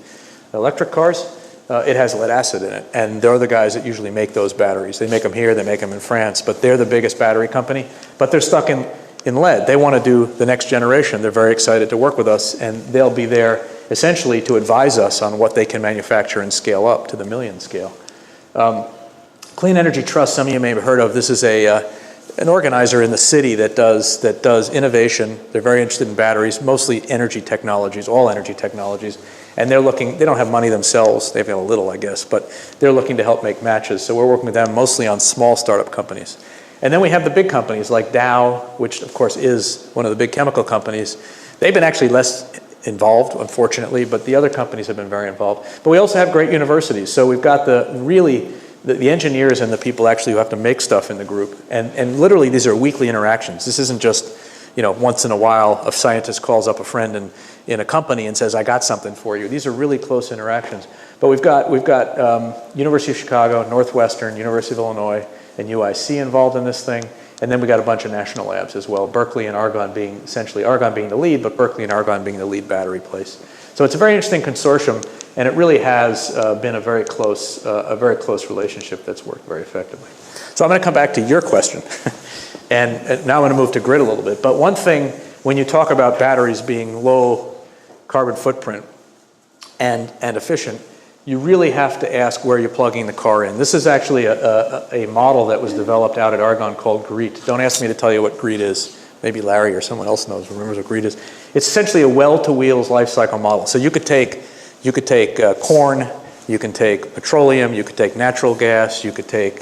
S3: electric cars, it has lead acid in it. And they're the guys that usually make those batteries. They make them here, they make them in France, but they're the biggest battery company. But they're stuck in lead. They want to do the next generation. They're very excited to work with us, and they'll be there essentially to advise us on what they can manufacture and scale up to the million scale. Clean Energy Trust, some of you may have heard of. This is an organizer in the city that does innovation. They're very interested in batteries, mostly energy technologies, all energy technologies. And they don't have money themselves. They've got a little, I guess, but they're looking to help make matches. So we're working with them mostly on small startup companies. And then we have the big companies like Dow, which of course is one of the big chemical companies. They've been actually less involved, unfortunately, but the other companies have been very involved. But we also have great universities. So we've got the engineers and the people actually who have to make stuff in the group. And literally these are weekly interactions. This isn't just, once in a while a scientist calls up a friend in a company and says, I got something for you. These are really close interactions. But we've got University of Chicago, Northwestern, University of Illinois, and UIC involved in this thing. And then we got a bunch of national labs as well, Berkeley and Argonne being the lead, but Berkeley and Argonne being the lead battery place. So it's a very interesting consortium, and it really has been a very close relationship that's worked very effectively. So I'm going to come back to your question, and now I'm going to move to grid a little bit. But one thing, when you talk about batteries being low carbon footprint and efficient, you really have to ask where you're plugging the car in. This is actually a model that was developed out at Argonne called GREET. Don't ask me to tell you what GREET is. Maybe Larry or someone else remembers what GREET is. It's essentially a well-to-wheels life cycle model. So you could take corn, you can take petroleum, you could take natural gas, you could take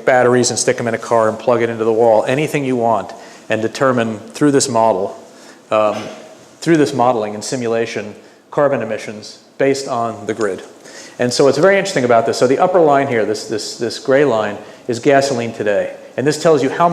S3: batteries and stick them in a car and plug it into the wall, anything you want, and determine through this model, through this modeling and simulation, carbon emissions based on the grid. And so what's very interesting about this, so the upper line here, this gray line, is gasoline today. And this tells you how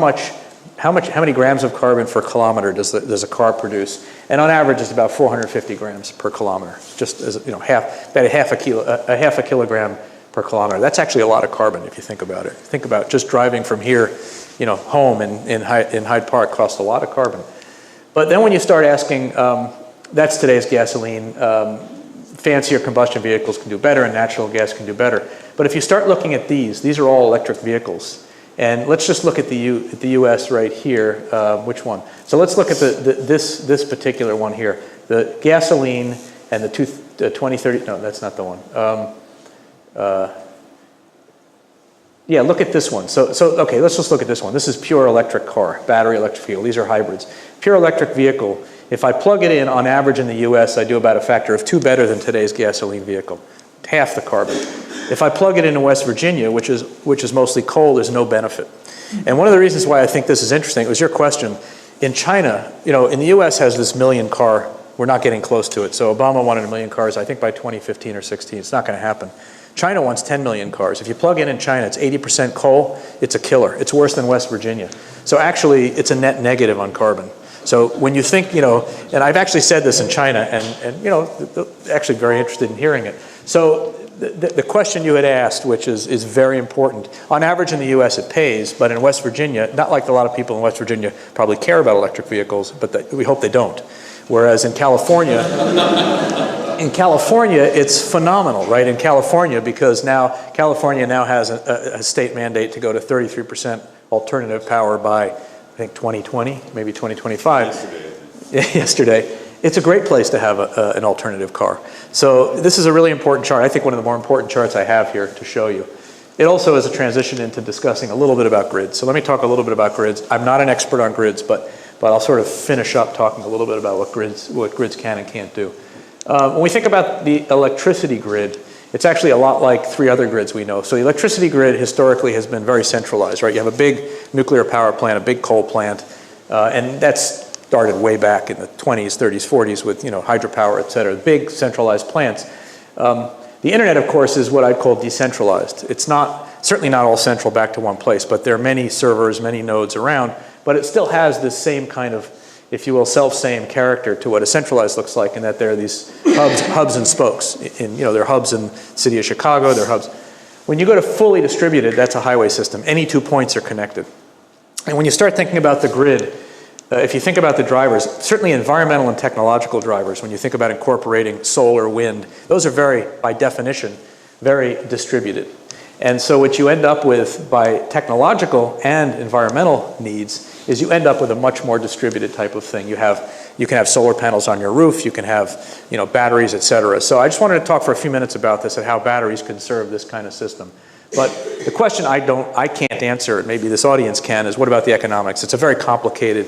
S3: many grams of carbon per kilometer does a car produce. And on average, it's about 450 grams per kilometer, just as about a half a kilogram per kilometer. That's actually a lot of carbon if you think about it. Think about just driving from here, home in Hyde Park costs a lot of carbon. But then when you start asking, that's today's gasoline. Fancier combustion vehicles can do better, and natural gas can do better. But if you start looking at these are all electric vehicles. And let's just look at the U.S. right here. Which one? So let's look at this particular one here. The gasoline and the 2030. No, that's not the one. Yeah, look at this one. So okay, let's just look at this one. This is pure electric car, battery electric vehicle. These are hybrids. Pure electric vehicle. If I plug it in, on average in the U.S., I do about a factor of 2 better than today's gasoline vehicle. Half the carbon. If I plug it into West Virginia, which is mostly coal, there's no benefit. And one of the reasons why I think this is interesting, it was your question, in China, in the US has this million car, we're not getting close to it. So Obama wanted 1 million cars, I think by 2015 or 16, it's not gonna happen. China wants 10 million cars. If you plug in China, it's 80% coal, it's a killer. It's worse than West Virginia. So actually, it's a net negative on carbon. So when you think, and I've actually said this in China, and they're actually very interested in hearing it. So the question you had asked, which is very important, on average in the US it pays, but in West Virginia, not like a lot of people in West Virginia probably care about electric vehicles, but we hope they don't. Whereas in California, it's phenomenal, right? In California, because California now has a state mandate to go to 33% alternative power by, I think, 2020, maybe 2025. Yesterday. It's a great place to have an alternative car. So this is a really important chart. I think one of the more important charts I have here to show you. It also is a transition into discussing a little bit about grids. So let me talk a little bit about grids. I'm not an expert on grids, but I'll sort of finish up talking a little bit about what grids can and can't do. When we think about the electricity grid, it's actually a lot like 3 other grids we know. So the electricity grid historically has been very centralized, right? You have a big nuclear power plant, a big coal plant, and that's started way back in the 20s, 30s, 40s with hydropower, et cetera, big centralized plants. The internet, of course, is what I'd call decentralized. It's certainly not all central back to one place, but there are many servers, many nodes around, but it still has this same kind of, if you will, self-same character to what a centralized looks like, in that there are these hubs and spokes. There are hubs in the city of Chicago, there are hubs. When you go to fully distributed, that's a highway system. Any 2 points are connected. And when you start thinking about the grid, if you think about the drivers, certainly environmental and technological drivers, when you think about incorporating solar, wind, those are by definition, very distributed. And so what you end up with by technological and environmental needs is you end up with a much more distributed type of thing. You can have solar panels on your roof, you can have batteries, et cetera. So I just wanted to talk for a few minutes about this and how batteries can serve this kind of system. But the question I can't answer, maybe this audience can, is what about the economics? It's a very complicated,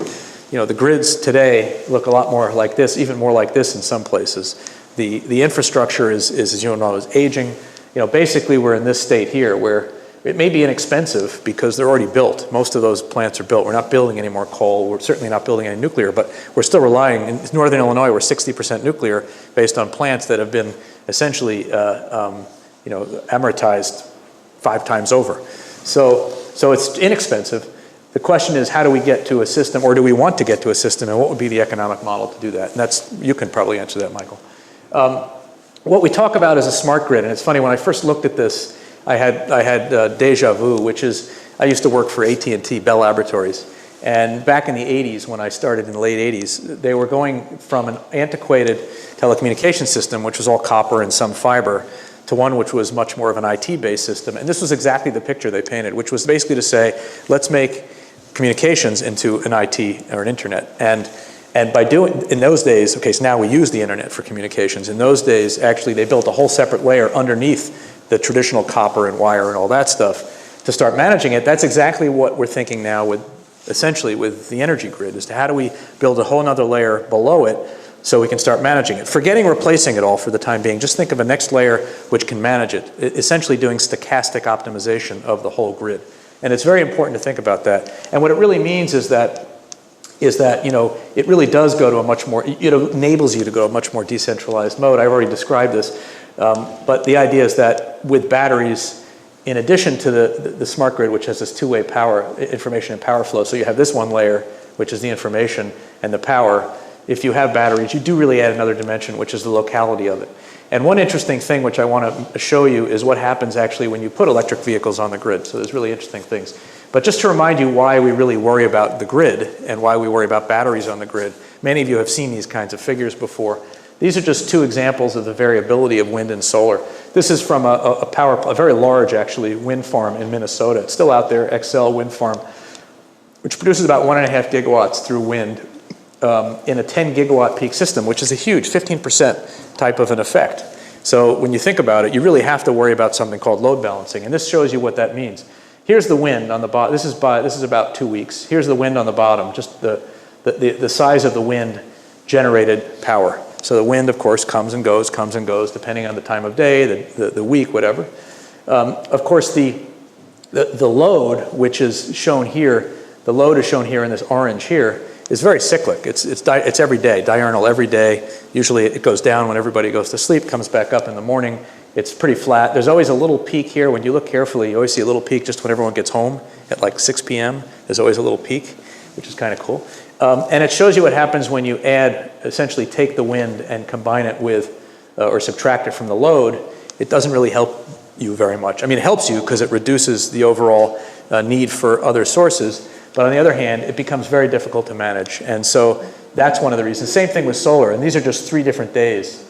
S3: the grids today look a lot more like this, even more like this in some places. The infrastructure is as you know, is aging. Basically we're in this state here where it may be inexpensive because they're already built. Most of those plants are built. We're not building any more coal. We're certainly not building any nuclear, but we're still relying. In Northern Illinois, we're 60% nuclear based on plants that have been essentially amortized 5 times over. So it's inexpensive. The question is, how do we get to a system, or do we want to get to a system, and what would be the economic model to do that? And you can probably answer that, Michael. What we talk about is a smart grid, and it's funny, when I first looked at this, I had deja vu, which is, I used to work for AT&T, Bell Laboratories, and back in the 80s, when I started in the late 80s, they were going from an antiquated telecommunication system, which was all copper and some fiber, to one which was much more of an IT-based system. And this was exactly the picture they painted, which was basically to say, let's make communications into an IT or an internet. And And by doing, in those days, okay, so now we use the internet for communications. In those days, actually, they built a whole separate layer underneath the traditional copper and wire and all that stuff to start managing it. That's exactly what we're thinking now with, essentially, with the energy grid, is to how do we build a whole nother layer below it so we can start managing it. Forgetting replacing it all for the time being, just think of a next layer which can manage it, essentially doing stochastic optimization of the whole grid. And it's very important to think about that. And what it really means is that it really does go to a much more, it enables you to go to a much more decentralized mode. I've already described this, but the idea is that with batteries, in addition to the smart grid, which has this two-way power, information and power flow, so you have this one layer, which is the information and the power. If you have batteries, you do really add another dimension, which is the locality of it. And one interesting thing which I want to show you is what happens actually when you put electric vehicles on the grid. So there's really interesting things. But just to remind you why we really worry about the grid and why we worry about batteries on the grid, many of you have seen these kinds of figures before. These are just two examples of the variability of wind and solar. This is from a very large, actually, wind farm in Minnesota. It's still out there, Excel Wind Farm, which produces about 1.5 gigawatts through wind in a 10 gigawatt peak system, which is a huge 15% type of an effect. So when you think about it, you really have to worry about something called load balancing. And this shows you what that means. Here's the wind on the bottom. This is about 2 weeks. Here's the wind on the bottom, just the size of the wind generated power. So the wind, of course, comes and goes, depending on the time of day, the week, whatever. Of course, the load, which is shown here, the load is shown here in this orange here, is very cyclic. It's every day, diurnal every day. Usually it goes down when everybody goes to sleep, comes back up in the morning. It's pretty flat. There's always a little peak here. When you look carefully, you always see a little peak just when everyone gets home at like 6 p.m. There's always a little peak, which is kind of cool. And it shows you what happens when you essentially take the wind and combine it with, or subtract it from the load. It doesn't really help you very much. I mean, it helps you because it reduces the overall need for other sources. But on the other hand, it becomes very difficult to manage. And so that's one of the reasons. Same thing with solar. And these are just 3 different days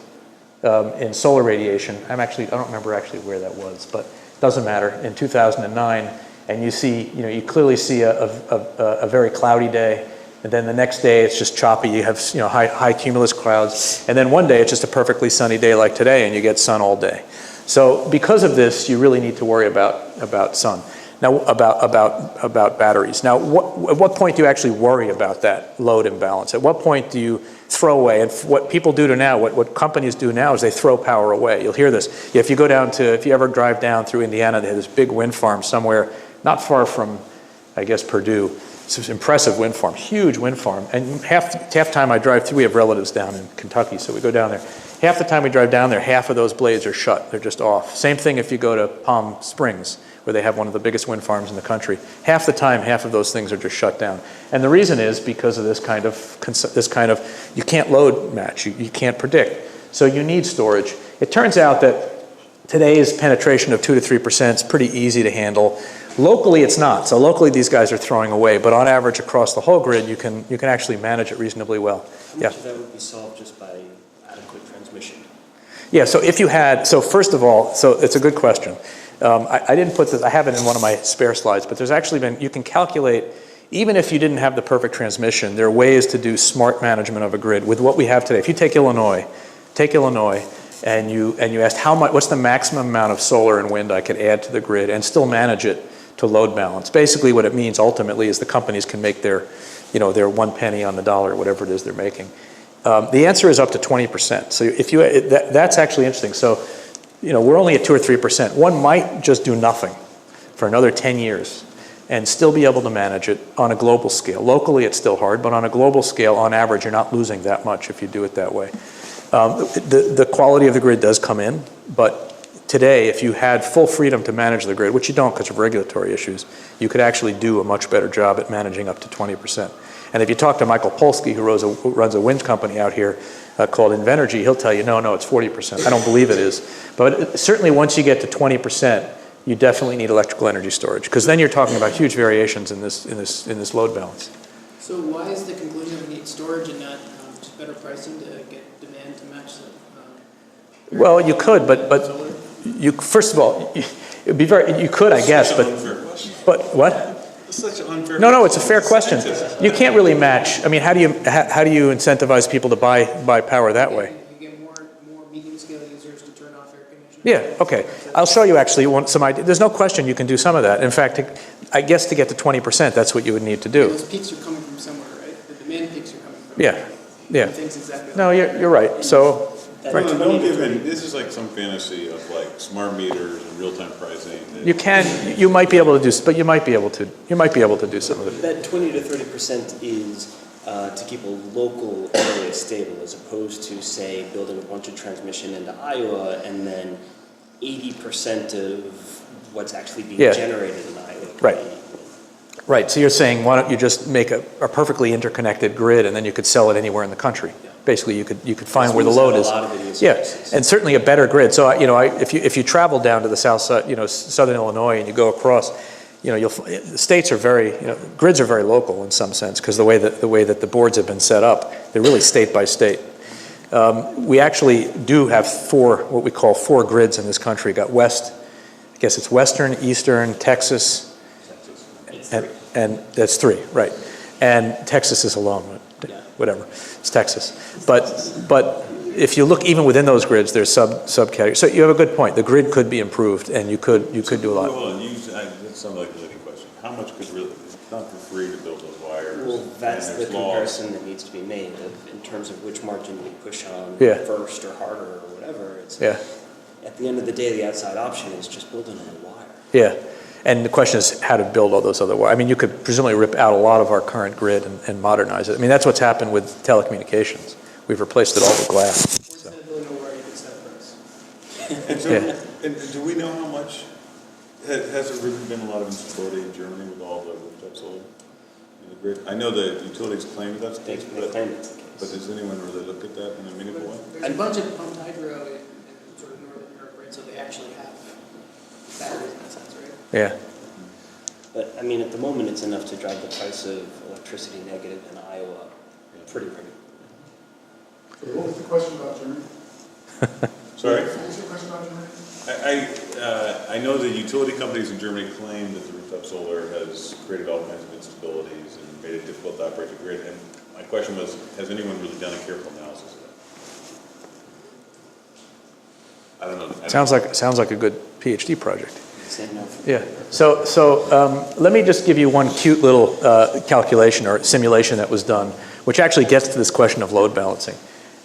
S3: in solar radiation. I don't remember actually where that was, but it doesn't matter. In 2009, and you see, you clearly see a very cloudy day, and then the next day it's just choppy. You have high cumulus clouds, and then one day it's just a perfectly sunny day like today, and you get sun all day. So because of this, you really need to worry about sun. Now about batteries. Now, at what point do you actually worry about that load imbalance? At what point do you throw away? And what people do now, what companies do now is they throw power away. You'll hear this. If you ever drive down through Indiana, they have this big wind farm somewhere not far from, I guess, Purdue. It's this impressive wind farm, huge wind farm. And half the time I drive through, we have relatives down in Kentucky, so we go down there. Half the time we drive down there, half of those blades are shut. They're just off. Same thing if you go to Palm Springs, where they have one of the biggest wind farms in the country. Half the time, half of those things are just shut down. And the reason is because of this kind of you can't load match, you can't predict. So you need storage. It turns out that today's penetration of 2 to 3% is pretty easy to handle. Locally, it's not. So locally, these guys are throwing away. But on average, across the whole grid, you can actually manage it reasonably well.
S9: How much of that would be solved just by adequate transmission?
S3: Yeah, so first of all, it's a good question. I didn't put this, I have it in one of my spare slides, but there's actually you can calculate, even if you didn't have the perfect transmission, there are ways to do smart management of a grid with what we have today. If you take Illinois, and you asked what's the maximum amount of solar and wind I could add to the grid and still manage it to load balance. Basically what it means ultimately is the companies can make their 1 penny on the dollar, whatever it is they're making. The answer is up to 20%. So that's actually interesting. So, we're only at 2 or 3%. One might just do nothing for another 10 years and still be able to manage it on a global scale. Locally, it's still hard, but on a global scale, on average, you're not losing that much if you do it that way. The quality of the grid does come in, but today, if you had full freedom to manage the grid, which you don't because of regulatory issues, you could actually do a much better job at managing up to 20%. And if you talk to Michael Polsky, who runs a wind company out here called Invenergy, he'll tell you, no, it's 40%. I don't believe it is. But certainly once you get to 20%, you definitely need electrical energy storage, because then you're talking about huge variations in this load balance.
S5: So why is the conclusion that we need storage and not just better pricing to get demand to match the...
S3: Well, you could, but first of all, it'd be you could, I guess, but what?
S1: It's such an unfair.
S3: No, it's a fair question.
S1: Scientist.
S3: You can't really match. I mean, how do you incentivize people to buy power that way?
S5: You get more medium scale users to turn off air conditioning.
S3: Yeah, okay. I'll show you actually some idea. There's no question you can do some of that. In fact, I guess to get to 20%, that's what you would need to
S5: And
S3: do.
S5: those peaks are coming from somewhere, right? The demand peaks are coming from.
S3: Yeah.
S5: Things exactly.
S3: No, you're right. So, right.
S1: No, don't give in. This is like some fantasy of like smart meters and real-time pricing.
S3: you might be able to do, but you might be able to do some of it.
S9: That 20 to 30% is to keep a local area stable, as opposed to, say, building a bunch of transmission into Iowa and then 80% of what's actually being
S3: Yeah.
S9: generated in Iowa.
S3: Right. Right, so you're saying, why don't you just make a perfectly interconnected grid and then you could sell it anywhere in the country?
S9: Yeah.
S3: Basically, you could find
S9: This
S3: where the
S9: means
S3: load
S9: that
S3: is.
S9: a lot of it is
S3: Yeah,
S9: places.
S3: and certainly a better grid. So, if you travel down to the south side, southern Illinois, and you go across, the states are very, grids are very local in some sense, because the way that the boards have been set up, they're really state by state. We actually do have what we call four grids in this country. Got west, I guess it's western, eastern, Texas, and that's three, right? And Texas is alone, whatever. It's Texas. But if you look even within those grids, there's subcategories. So you have a good point. The grid could be improved, and you could do a lot.
S1: Hold on, that sounds like a leading question. How much could really? It's not for free to build those wires.
S9: Well, that's
S1: and
S9: the
S1: there's laws.
S9: comparison that needs to be made in terms of which margin you push on
S3: Yeah.
S9: first or harder or whatever.
S3: Yeah,
S9: At the end of the day, the outside option is just building a wire.
S3: yeah. And the question is how to build all those other wires. I mean, you could presumably rip out a lot of our current grid and modernize it. I mean, that's what's happened with telecommunications. We've replaced it all with glass.
S5: Instead of building a wire, you can set a price.
S1: And so,
S3: Yeah.
S1: and do we know how much, has there really been a lot of instability in Germany with all the rooftop solar in the grid? I know the utilities claim that's the
S9: They
S1: case,
S9: claim it's the
S1: but
S9: case.
S1: does anyone really look at that in a meaningful way?
S5: There's a bunch of pumped hydro in sort of northern Europe, right? So they actually have batteries in that sense, right?
S3: Yeah.
S9: But, I mean, at the moment, it's enough to drive the price of electricity negative in Iowa pretty regularly.
S6: So what was the question about Germany?
S1: Sorry?
S6: What was your question about Germany?
S1: I know the utility companies in Germany claim that the rooftop solar has created all kinds of instabilities and made it difficult to operate the grid. And my question was, has anyone really done a careful analysis of that? I don't know.
S3: Sounds like a good PhD project.
S9: Say no.
S3: Yeah. So let me just give you one cute little calculation or simulation that was done, which actually gets to this question of load balancing.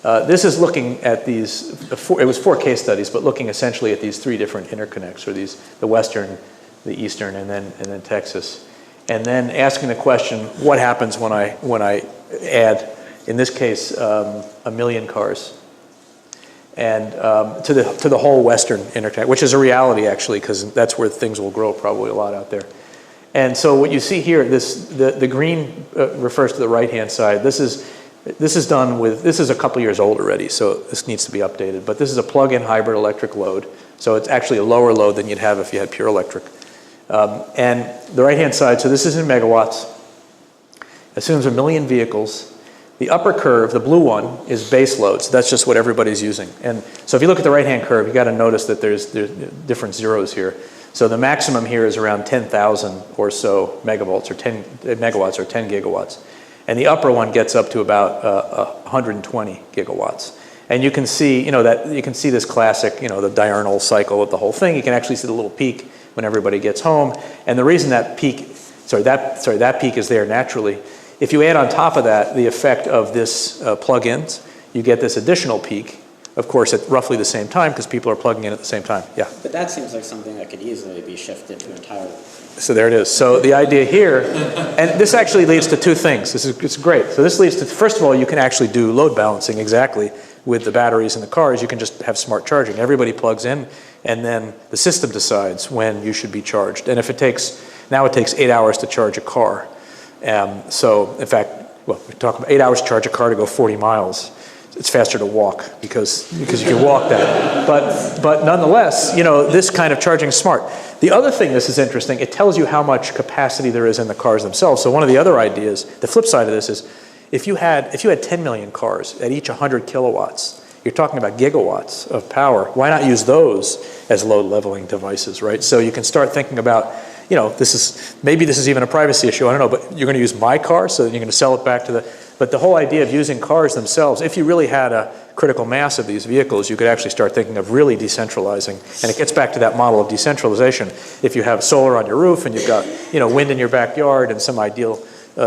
S3: This is looking at these. It was 4 case studies, but looking essentially at these 3 different interconnects, or the western, the eastern, and then Texas, and then asking the question: what happens when I add, in this case, 1 million cars? And to the whole western interconnect, which is a reality actually, because that's where things will grow probably a lot out there. And so what you see here, the green refers to the right-hand side. This is done with, this is a couple years old already, so this needs to be updated. But this is a plug-in hybrid electric load, so it's actually a lower load than you'd have if you had pure electric. And the right-hand side, so this is in megawatts, assumes 1 million vehicles. The upper curve, the blue one, is base load, so that's just what everybody's using. And so if you look at the right-hand curve, you got to notice that there's different zeros here. So the maximum here is around 10,000 or so megawatts, or 10 gigawatts. And the upper one gets up to about 120 gigawatts. And you can see, you can see this classic, the diurnal cycle of the whole thing. You can actually see the little peak when everybody gets home. And the reason that peak, that peak is there naturally. If you add on top of that the effect of this plug-ins, you get this additional peak, of course, at roughly the same time, because people are plugging in at the same time. Yeah.
S4: But that seems like something that could easily be shifted to entirely.
S3: So there it is. So the idea here, and this actually leads to 2 things. It's great. So this leads to, first of all, you can actually do load balancing exactly with the batteries in the cars. You can just have smart charging. Everybody plugs in, and then the system decides when you should be charged. And if it takes 8 hours to charge a car. So in fact, we talk about 8 hours to charge a car to go 40 miles. It's faster to walk because you can walk that. But nonetheless, this kind of charging is smart. The other thing, this is interesting, it tells you how much capacity there is in the cars themselves. So one of the other ideas, the flip side of this is, if you had 10 million cars at each 100 kilowatts, you're talking about gigawatts of power. Why not use those as load leveling devices, right? So you can start thinking about, maybe this is even a privacy issue, I don't know, but you're going to use my car, so you're going to sell it back to but the whole idea of using cars themselves, if you really had a critical mass of these vehicles, you could actually start thinking of really decentralizing. And it gets back to that model of decentralization. If you have solar on your roof and you've got, wind in your backyard and some ideal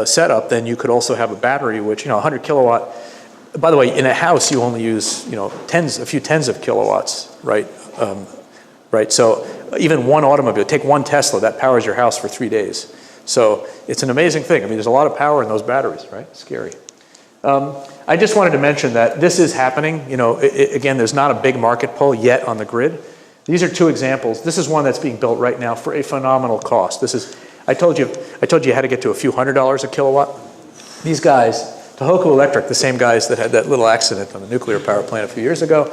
S3: setup, then you could also have a battery, which, 100 kilowatt. By the way, in a house, you only use, a few tens of kilowatts, right? Right. So even one automobile, take one Tesla, that powers your house for 3 days. So it's an amazing thing. I mean, there's a lot of power in those batteries, right? Scary. I just wanted to mention that this is happening. Again, there's not a big market pull yet on the grid. These are two examples. This is one that's being built right now for a phenomenal cost. I told you you had to get to a few $100s a kilowatt. These guys, Tohoku Electric, the same guys that had that little accident on the nuclear power plant a few years ago,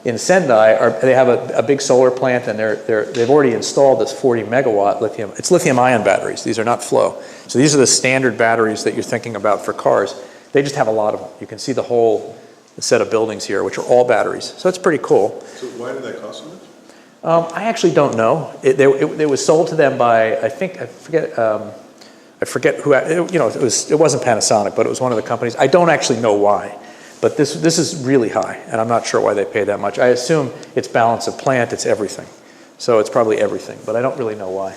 S3: in Sendai, they have a big solar plant, and they've already installed this 40 megawatt lithium. It's lithium-ion batteries. These are not flow. So these are the standard batteries that you're thinking about for cars. They just have a lot of them. You can see the whole set of buildings here, which are all batteries. So it's pretty cool.
S1: So why did that cost so much?
S3: I actually don't know. It was sold to them by, I forget who. It wasn't Panasonic, but it was one of the companies. I don't actually know why. But this is really high, and I'm not sure why they pay that much. I assume it's balance of plant, it's everything. So it's probably everything, but I don't really know why.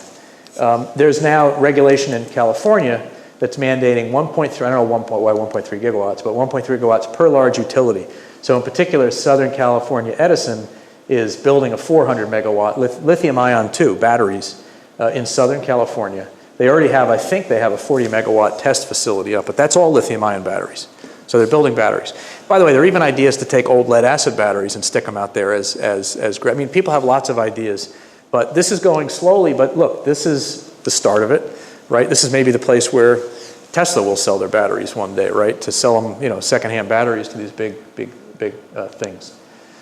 S3: There's now regulation in California that's mandating 1.3, I don't know why 1.3 gigawatts, but 1.3 gigawatts per large utility. So in particular, Southern California Edison is building a 400 megawatt lithium-ion 2 batteries in Southern California. They already have, I think they have a 40 megawatt test facility up, but that's all lithium-ion batteries. So they're building batteries. By the way, there are even ideas to take old lead-acid batteries and stick them out there as I mean, people have lots of ideas, but this is going slowly. But look, this is the start of it, right? This is maybe the place where Tesla will sell their batteries one day, right? To sell them, secondhand batteries to these big things.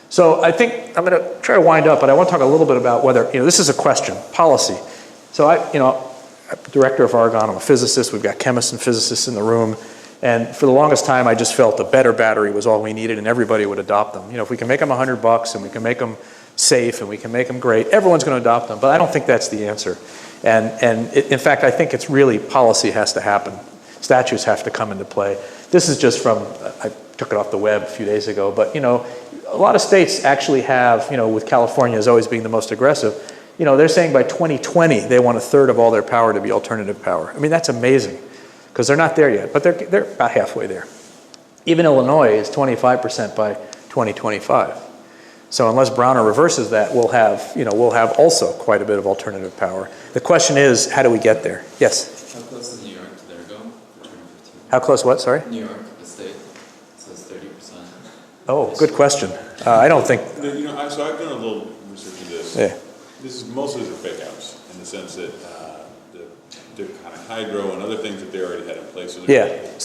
S3: So I think I'm going to try to wind up, but I want to talk a little bit about whether, this is a question, policy. So I'm director of Argonne, I'm a physicist. We've got chemists and physicists in the room. And for the longest time, I just felt a better battery was all we needed, and everybody would adopt them. If we can make them $100 and we can make them safe and we can make them great, everyone's going to adopt them. But I don't think that's the answer. In fact, I think it's really policy has to happen. Statutes have to come into play. This is just from, I took it off the web a few days ago, but a lot of states actually have, with California as always being the most aggressive, they're saying by 2020 they want a third of all their power to be alternative power. I mean, that's amazing. Because they're not there yet, but they're about halfway there. Even Illinois is 25% by 2025. So unless Browner reverses that, we'll have also quite a bit of alternative power. The question is, how do we get there? Yes?
S10: How close is New York to their goal for 2015?
S3: How close what, sorry?
S10: New York, the state, says 30%.
S3: Oh, good question. I don't think...
S1: So I've done a little research into this.
S3: Yeah.
S1: This is mostly a fake house, in the sense that the kind of hydro and other things that they already had in place. So
S3: so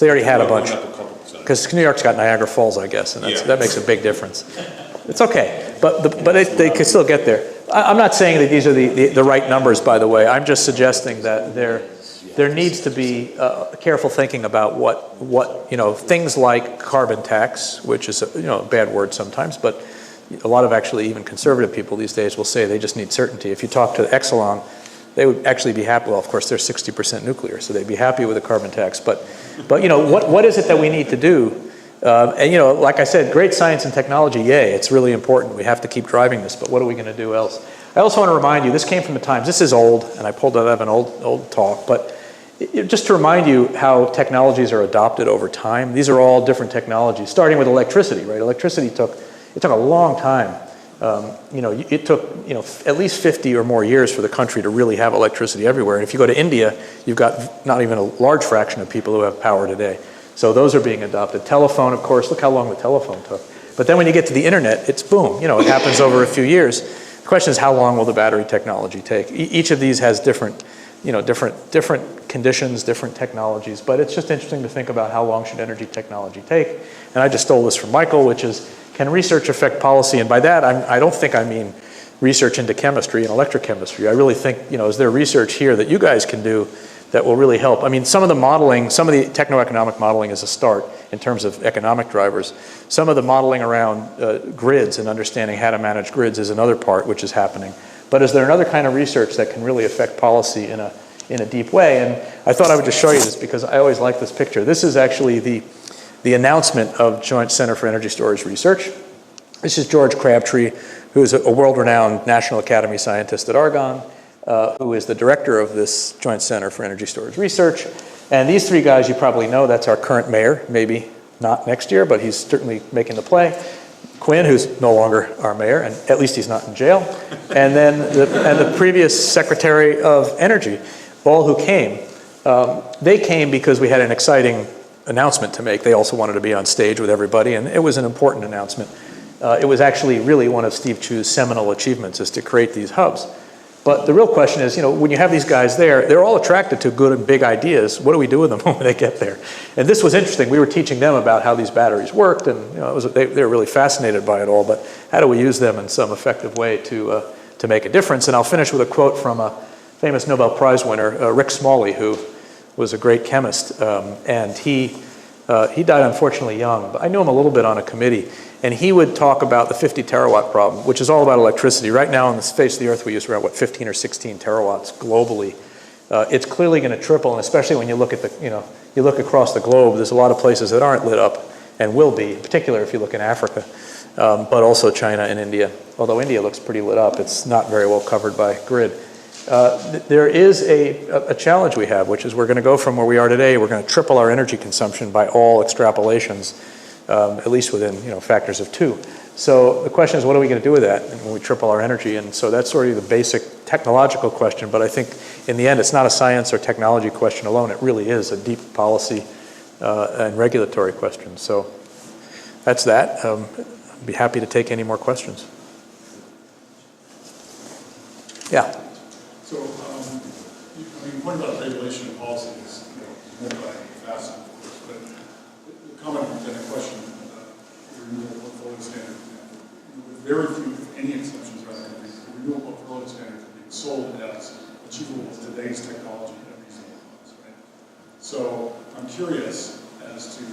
S3: they already had a bunch.
S1: Up a couple percent.
S3: Because New York's got Niagara Falls, I guess, and that makes a big difference. It's okay, but they can still get there. I'm not saying that these are the right numbers, by the way. I'm just suggesting that there needs to be careful thinking about what things like carbon tax, which is a bad word sometimes, but a lot of actually even conservative people these days will say they just need certainty. If you talk to Exelon, they would actually be happy. Well, of course, they're 60% nuclear, so they'd be happy with a carbon tax. But what is it that we need to do? Like I said, great science and technology, yay, it's really important. We have to keep driving this, but what are we going to do else? I also want to remind you, this came from the Times. This is old, and I pulled it out of an old talk, but just to remind you how technologies are adopted over time. These are all different technologies, starting with electricity, right? Electricity took a long time. It took at least 50 or more years for the country to really have electricity everywhere. And if you go to India, you've got not even a large fraction of people who have power today. So those are being adopted. Telephone, of course, look how long the telephone took. But then when you get to the internet, it's boom. It happens over a few years. The question is, how long will the battery technology take? Each of these has different conditions, different technologies. But it's just interesting to think about how long should energy technology take. And I just stole this from Michael, which is, can research affect policy? And by that, I don't think I mean research into chemistry and electrochemistry. I really think, is there research here that you guys can do that will really help? I mean, some of the modeling, some of the techno-economic modeling is a start in terms of economic drivers. Some of the modeling around grids and understanding how to manage grids is another part which is happening. But is there another kind of research that can really affect policy in a deep way? And I thought I would just show you this because I always like this picture. This is actually the announcement of Joint Center for Energy Storage Research. This is George Crabtree, who is a world-renowned National Academy scientist at Argonne, who is the director of this Joint Center for Energy Storage Research. And these three guys you probably know. That's our current mayor, maybe not next year, but he's certainly making the play. Quinn, who's no longer our mayor, and at least he's not in jail. And then the previous Secretary of Energy, all who came. They came because we had an exciting announcement to make. They also wanted to be on stage with everybody, and it was an important announcement. It was actually really one of Steve Chu's seminal achievements, is to create these hubs. But the real question is, when you have these guys there, they're all attracted to good and big ideas. What do we do with them when they get there? And this was interesting. We were teaching them about how these batteries worked, and they were really fascinated by it all. But how do we use them in some effective way to make a difference? And I'll finish with a quote from a famous Nobel Prize winner, Rick Smalley, who was a great chemist, and he died unfortunately young. But I knew him a little bit on a committee. And he would talk about the 50 terawatt problem, which is all about electricity. Right now on the face of the earth, we use around, 15 or 16 terawatts globally. It's clearly going to triple, and especially when you look at you look across the globe, there's a lot of places that aren't lit up and will be, in particular if you look in Africa, but also China and India. Although India looks pretty lit up, it's not very well covered by grid. There is a challenge we have, which is we're going to go from where we are today, we're going to triple our energy consumption by all extrapolations. At least within factors of 2. So the question is, what are we going to do with that when we triple our energy? And so that's sort of the basic technological question. But I think in the end, it's not a science or technology question alone. It really is a deep policy and regulatory question. So that's that. I'd be happy to take any more questions. Yeah.
S6: So, the point about regulation and policy is, multifaceted, of course, but the comment and a question, the renewable portfolio standard, with very few, if any exceptions around the country, the renewable portfolio standard is being sold as achievable with today's technology at reasonable cost, right? So, I'm curious as to,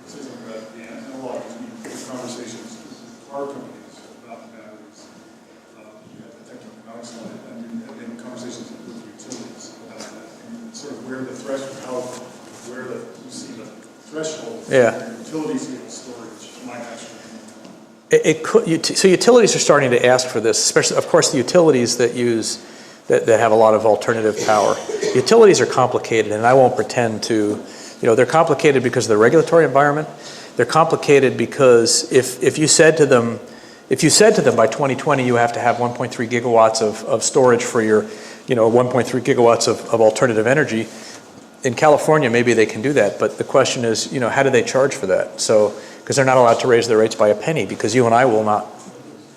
S6: say something about the analog between conversations with car companies about batteries. You have the techno-economic side, and conversations with utilities about that, and sort of where the threshold, you see the threshold where utilities get storage might actually.
S3: So utilities are starting to ask for this, especially, of course, the utilities that have a lot of alternative power. Utilities are complicated, and I won't pretend to, they're complicated because of the regulatory environment. They're complicated because if you said to them by 2020 you have to have 1.3 gigawatts of storage for your 1.3 gigawatts of alternative energy, in California maybe they can do that, but the question is, how do they charge for that? So, because they're not allowed to raise their rates by a penny, because you and I will not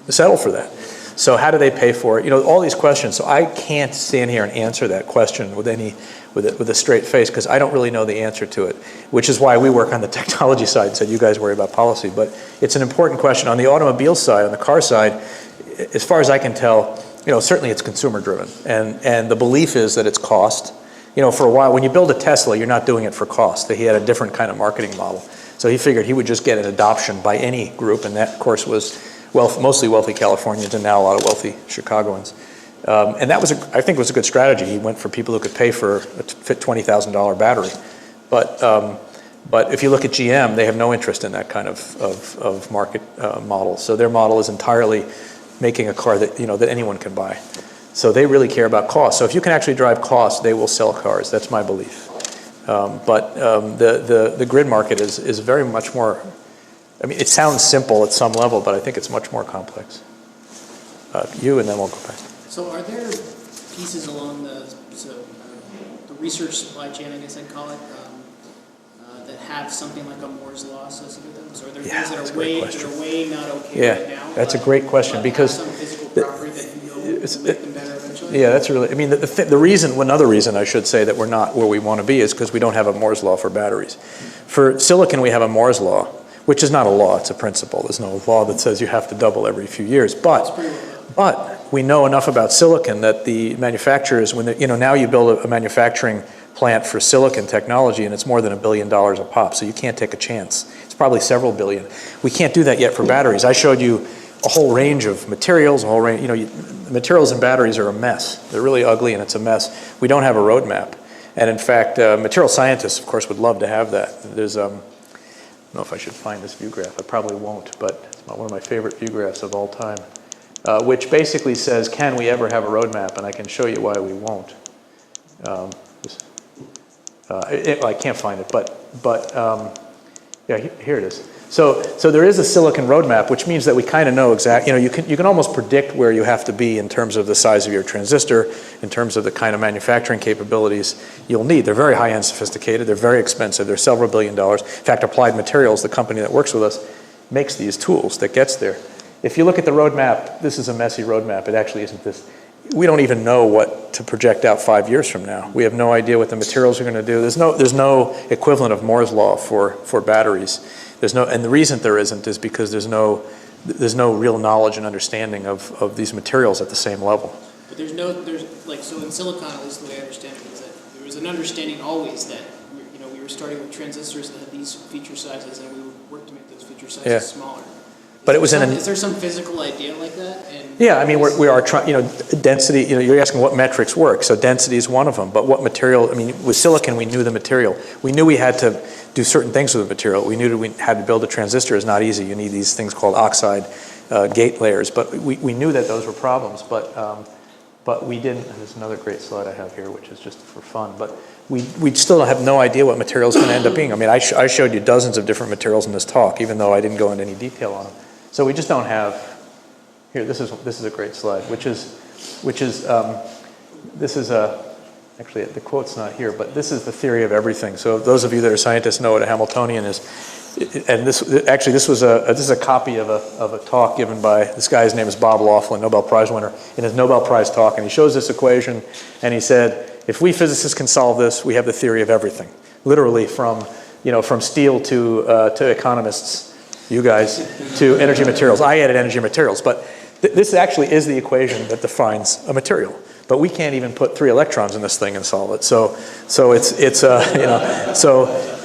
S3: settle for that. So how do they pay for it? All these questions. So I can't stand here and answer that question with a straight face, because I don't really know the answer to it, which is why we work on the technology side and said, you guys worry about policy. But it's an important question. On the automobile side, on the car side, as far as I can tell, certainly it's consumer driven. And the belief is that it's cost. For a while, when you build a Tesla, you're not doing it for cost. He had a different kind of marketing model. So he figured he would just get an adoption by any group, and that, of course, was mostly wealthy Californians and now a lot of wealthy Chicagoans. And that I think was a good strategy. He went for people who could pay for a $20,000 battery. But if you look at GM, they have no interest in that kind of market model. So their model is entirely making a car that that anyone can buy. So they really care about cost. So if you can actually drive cost, they will sell cars. That's my belief. But the grid market is very much more. It sounds simple at some level, but I think it's much more complex. And then we'll go back.
S5: So are there pieces along the research supply chain, I guess I'd call it, that have something like a Moore's Law associated with them? So are there things that are way not okay right now?
S3: That's a great question, because
S5: have some physical property that will make them better eventually?
S3: Yeah, that's really. The reason, another reason I should say that we're not where we want to be is because we don't have a Moore's Law for batteries. For silicon, we have a Moore's Law, which is not a law; it's a principle. There's no law that says you have to double every few years. But we know enough about silicon that the manufacturers, now you build a manufacturing plant for silicon technology, and it's more than $1 billion a pop. So you can't take a chance. It's probably several billion. We can't do that yet for batteries. I showed you a whole range of materials, a whole range, materials in batteries are a mess. They're really ugly and it's a mess. We don't have a roadmap. And in fact, material scientists, of course, would love to have that. There's, I don't know if I should find this view graph. I probably won't, but it's one of my favorite view graphs of all time, which basically says, can we ever have a roadmap? And I can show you why we won't. I can't find it, but yeah, here it is. So there is a silicon roadmap, which means that we kind of know exactly, you can almost predict where you have to be in terms of the size of your transistor, in terms of the kind of manufacturing capabilities you'll need. They're very high-end sophisticated, they're very expensive, they're several $billion. In fact, Applied Materials, the company that works with us, makes these tools that gets there. If you look at the roadmap, this is a messy roadmap. It actually isn't this. We don't even know what to project out 5 years from now. We have no idea what the materials are going to do. There's no equivalent of Moore's law for batteries. And the reason there isn't is because there's no real knowledge and understanding of these materials at the same level.
S5: But so in silicon, at least the way I understand it, is that there was an understanding always that we were starting with transistors that had these feature sizes, and we would work to make those feature sizes smaller.
S3: But it was
S5: is there some physical idea like that?
S3: Yeah, I mean, we are trying, density, you're asking what metrics work. So density is one of them, but what material, with silicon, we knew the material. We knew we had to do certain things with the material. We knew that we had to build a transistor is not easy. You need these things called oxide gate layers, but we knew that those were problems, but we didn't, and there's another great slide I have here, which is just for fun, but we still have no idea what material is going to end up being. I showed you dozens of different materials in this talk, even though I didn't go into any detail on them. So we just don't have, here, this is a great slide, actually the quote's not here, but this is the theory of everything. So those of you that are scientists know what a Hamiltonian is. And this is a copy of a talk given by, this guy's name is Bob Laughlin, Nobel Prize winner, in his Nobel Prize talk, and he shows this equation, and he said, if we physicists can solve this, we have the theory of everything. Literally from steel to economists, you guys, to energy materials. I added energy materials, but this actually is the equation that defines a material. But we can't even put 3 electrons in this thing and solve it. So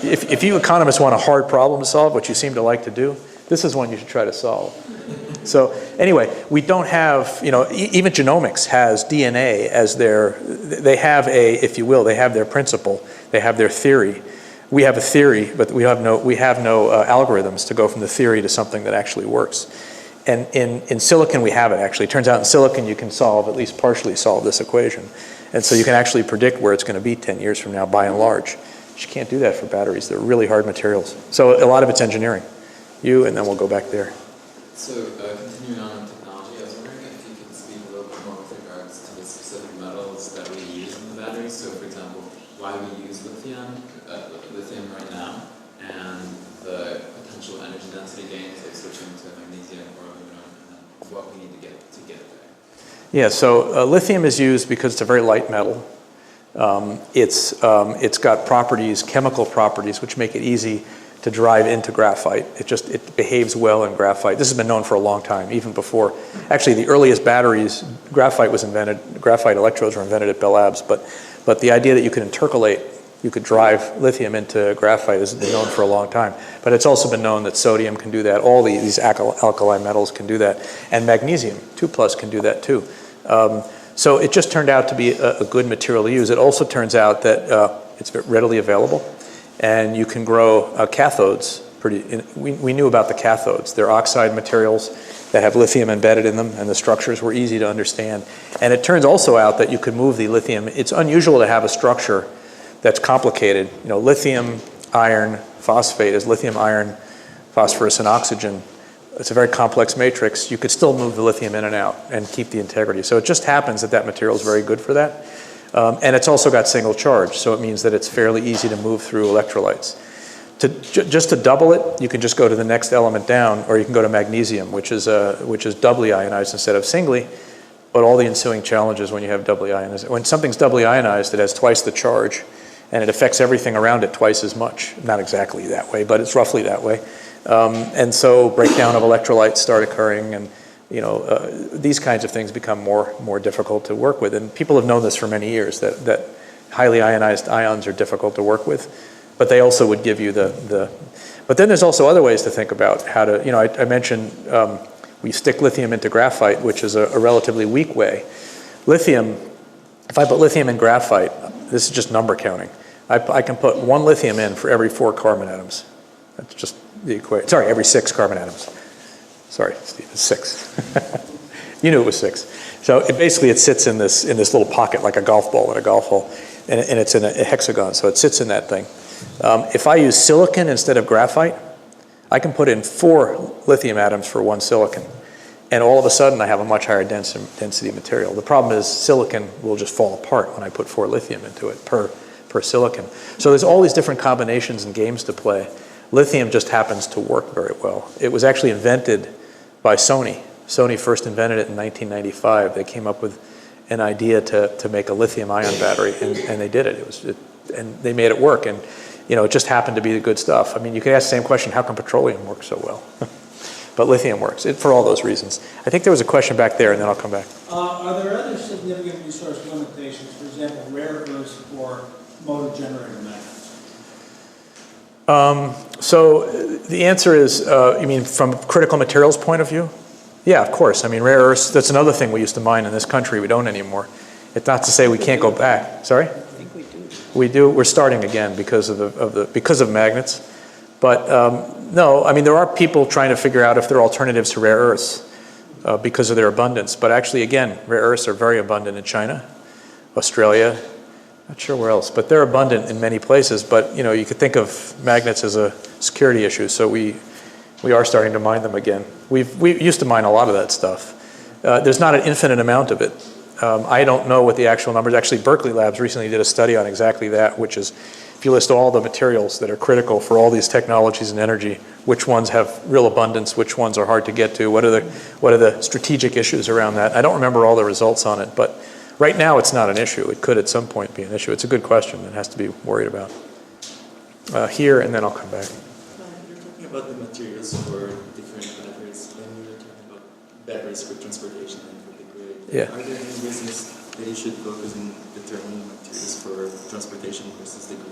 S3: if you economists want a hard problem to solve, which you seem to like to do, this is one you should try to solve. So anyway, we don't have, even genomics has DNA as they have if you will, they have their principle, they have their theory. We have a theory, but we have no algorithms to go from the theory to something that actually works. And in silicon, we have it actually. It turns out in silicon, you can at least partially solve this equation. And so you can actually predict where it's going to be 10 years from now, by and large. But you can't do that for batteries. They're really hard materials. So a lot of it's engineering. And then we'll go back there.
S10: So continuing on in technology, I was wondering if you could speak a little bit more with regards to the specific metals that we use in the batteries. So for example, why we use lithium right now, and the potential energy density gains of switching to magnesium or aluminum, and what we need to get there.
S3: Yeah, so lithium is used because it's a very light metal. It's got properties, chemical properties, which make it easy to drive into graphite. It behaves well in graphite. This has been known for a long time, even before. Actually, the earliest batteries, graphite electrodes were invented at Bell Labs, but the idea that you could intercalate, you could drive lithium into graphite has been known for a long time. But it's also been known that sodium can do that. All these alkali metals can do that. And magnesium, 2+ can do that too. So it just turned out to be a good material to use. It also turns out that it's readily available. And you can grow cathodes. We knew about the cathodes. They're oxide materials that have lithium embedded in them, and the structures were easy to understand. And it turns also out that you could move the lithium. It's unusual to have a structure that's complicated. Lithium, iron, phosphate is lithium, iron, phosphorus, and oxygen. It's a very complex matrix. You could still move the lithium in and out and keep the integrity. So it just happens that material is very good for that. And it's also got single charge, so it means that it's fairly easy to move through electrolytes. Just to double it, you can just go to the next element down, or you can go to magnesium, which is doubly ionized instead of singly. But all the ensuing challenges when you have doubly ionized. When something's doubly ionized, it has twice the charge, and it affects everything around it twice as much. Not exactly that way, but it's roughly that way. And so breakdown of electrolytes start occurring, and these kinds of things become more difficult to work with. And people have known this for many years, that highly ionized ions are difficult to work with, but they also would give you but then there's also other ways to think about how to, I mentioned We stick lithium into graphite, which is a relatively weak way. Lithium, if I put lithium in graphite, this is just number counting. I can put 1 lithium in for every 4 carbon atoms. That's just the equation. Sorry, every 6 carbon atoms. Sorry, Steve, it's 6. You knew it was 6. So it sits in this little pocket like a golf ball in a golf hole, and it's in a hexagon, so it sits in that thing. If I use silicon instead of graphite, I can put in 4 lithium atoms for 1 silicon, and all of a sudden I have a much higher density material. The problem is silicon will just fall apart when I put 4 lithium into it per silicon. So there's all these different combinations and games to play. Lithium just happens to work very well. It was actually invented by Sony. Sony first invented it in 1995. They came up with an idea to make a lithium-ion battery, and they did it. And they made it work, and it just happened to be the good stuff. I mean, you could ask the same question: how come petroleum works so well? But lithium works for all those reasons. I think there was a question back there, and then I'll come back.
S11: Are there other significant resource limitations, for example, rare earths or motor generator magnets?
S3: So the answer is, you mean from critical materials point of view? Yeah, of course. I mean, rare earths, that's another thing we used to mine in this country. We don't anymore. It's not to say we can't go back. Sorry?
S4: I think we do.
S3: We do. We're starting again because of magnets. But no, I mean, there are people trying to figure out if there are alternatives to rare earths because of their abundance. But actually, again, rare earths are very abundant in China, Australia, not sure where else, but they're abundant in many places. But you could think of magnets as a security issue, so we are starting to mine them again. We used to mine a lot of that stuff. There's not an infinite amount of it. I don't know what the actual numbers. Actually, Berkeley Labs recently did a study on exactly that, which is if you list all the materials that are critical for all these technologies and energy, which ones have real abundance, which ones are hard to get to, what are the strategic issues around that? I don't remember all the results on it, but right now it's not an issue. It could at some point be an issue. It's a good question. It has to be worried about. Here, and then I'll come back.
S12: You're talking about the materials for different batteries, and you're talking about batteries for transportation and for the grid.
S3: Yeah.
S12: Are there any reasons that you should focus on determining materials for transportation versus the grid?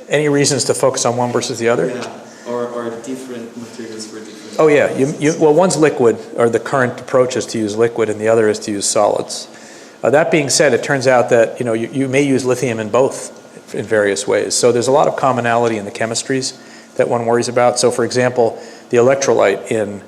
S3: Any reasons to focus on one versus the other?
S12: Yeah, or different materials for different.
S3: Oh yeah, well, one's liquid, or the current approach is to use liquid, and the other is to use solids. That being said, it turns out that you may use lithium in both in various ways. So there's a lot of commonality in the chemistries that one worries about. So for example, the electrolyte in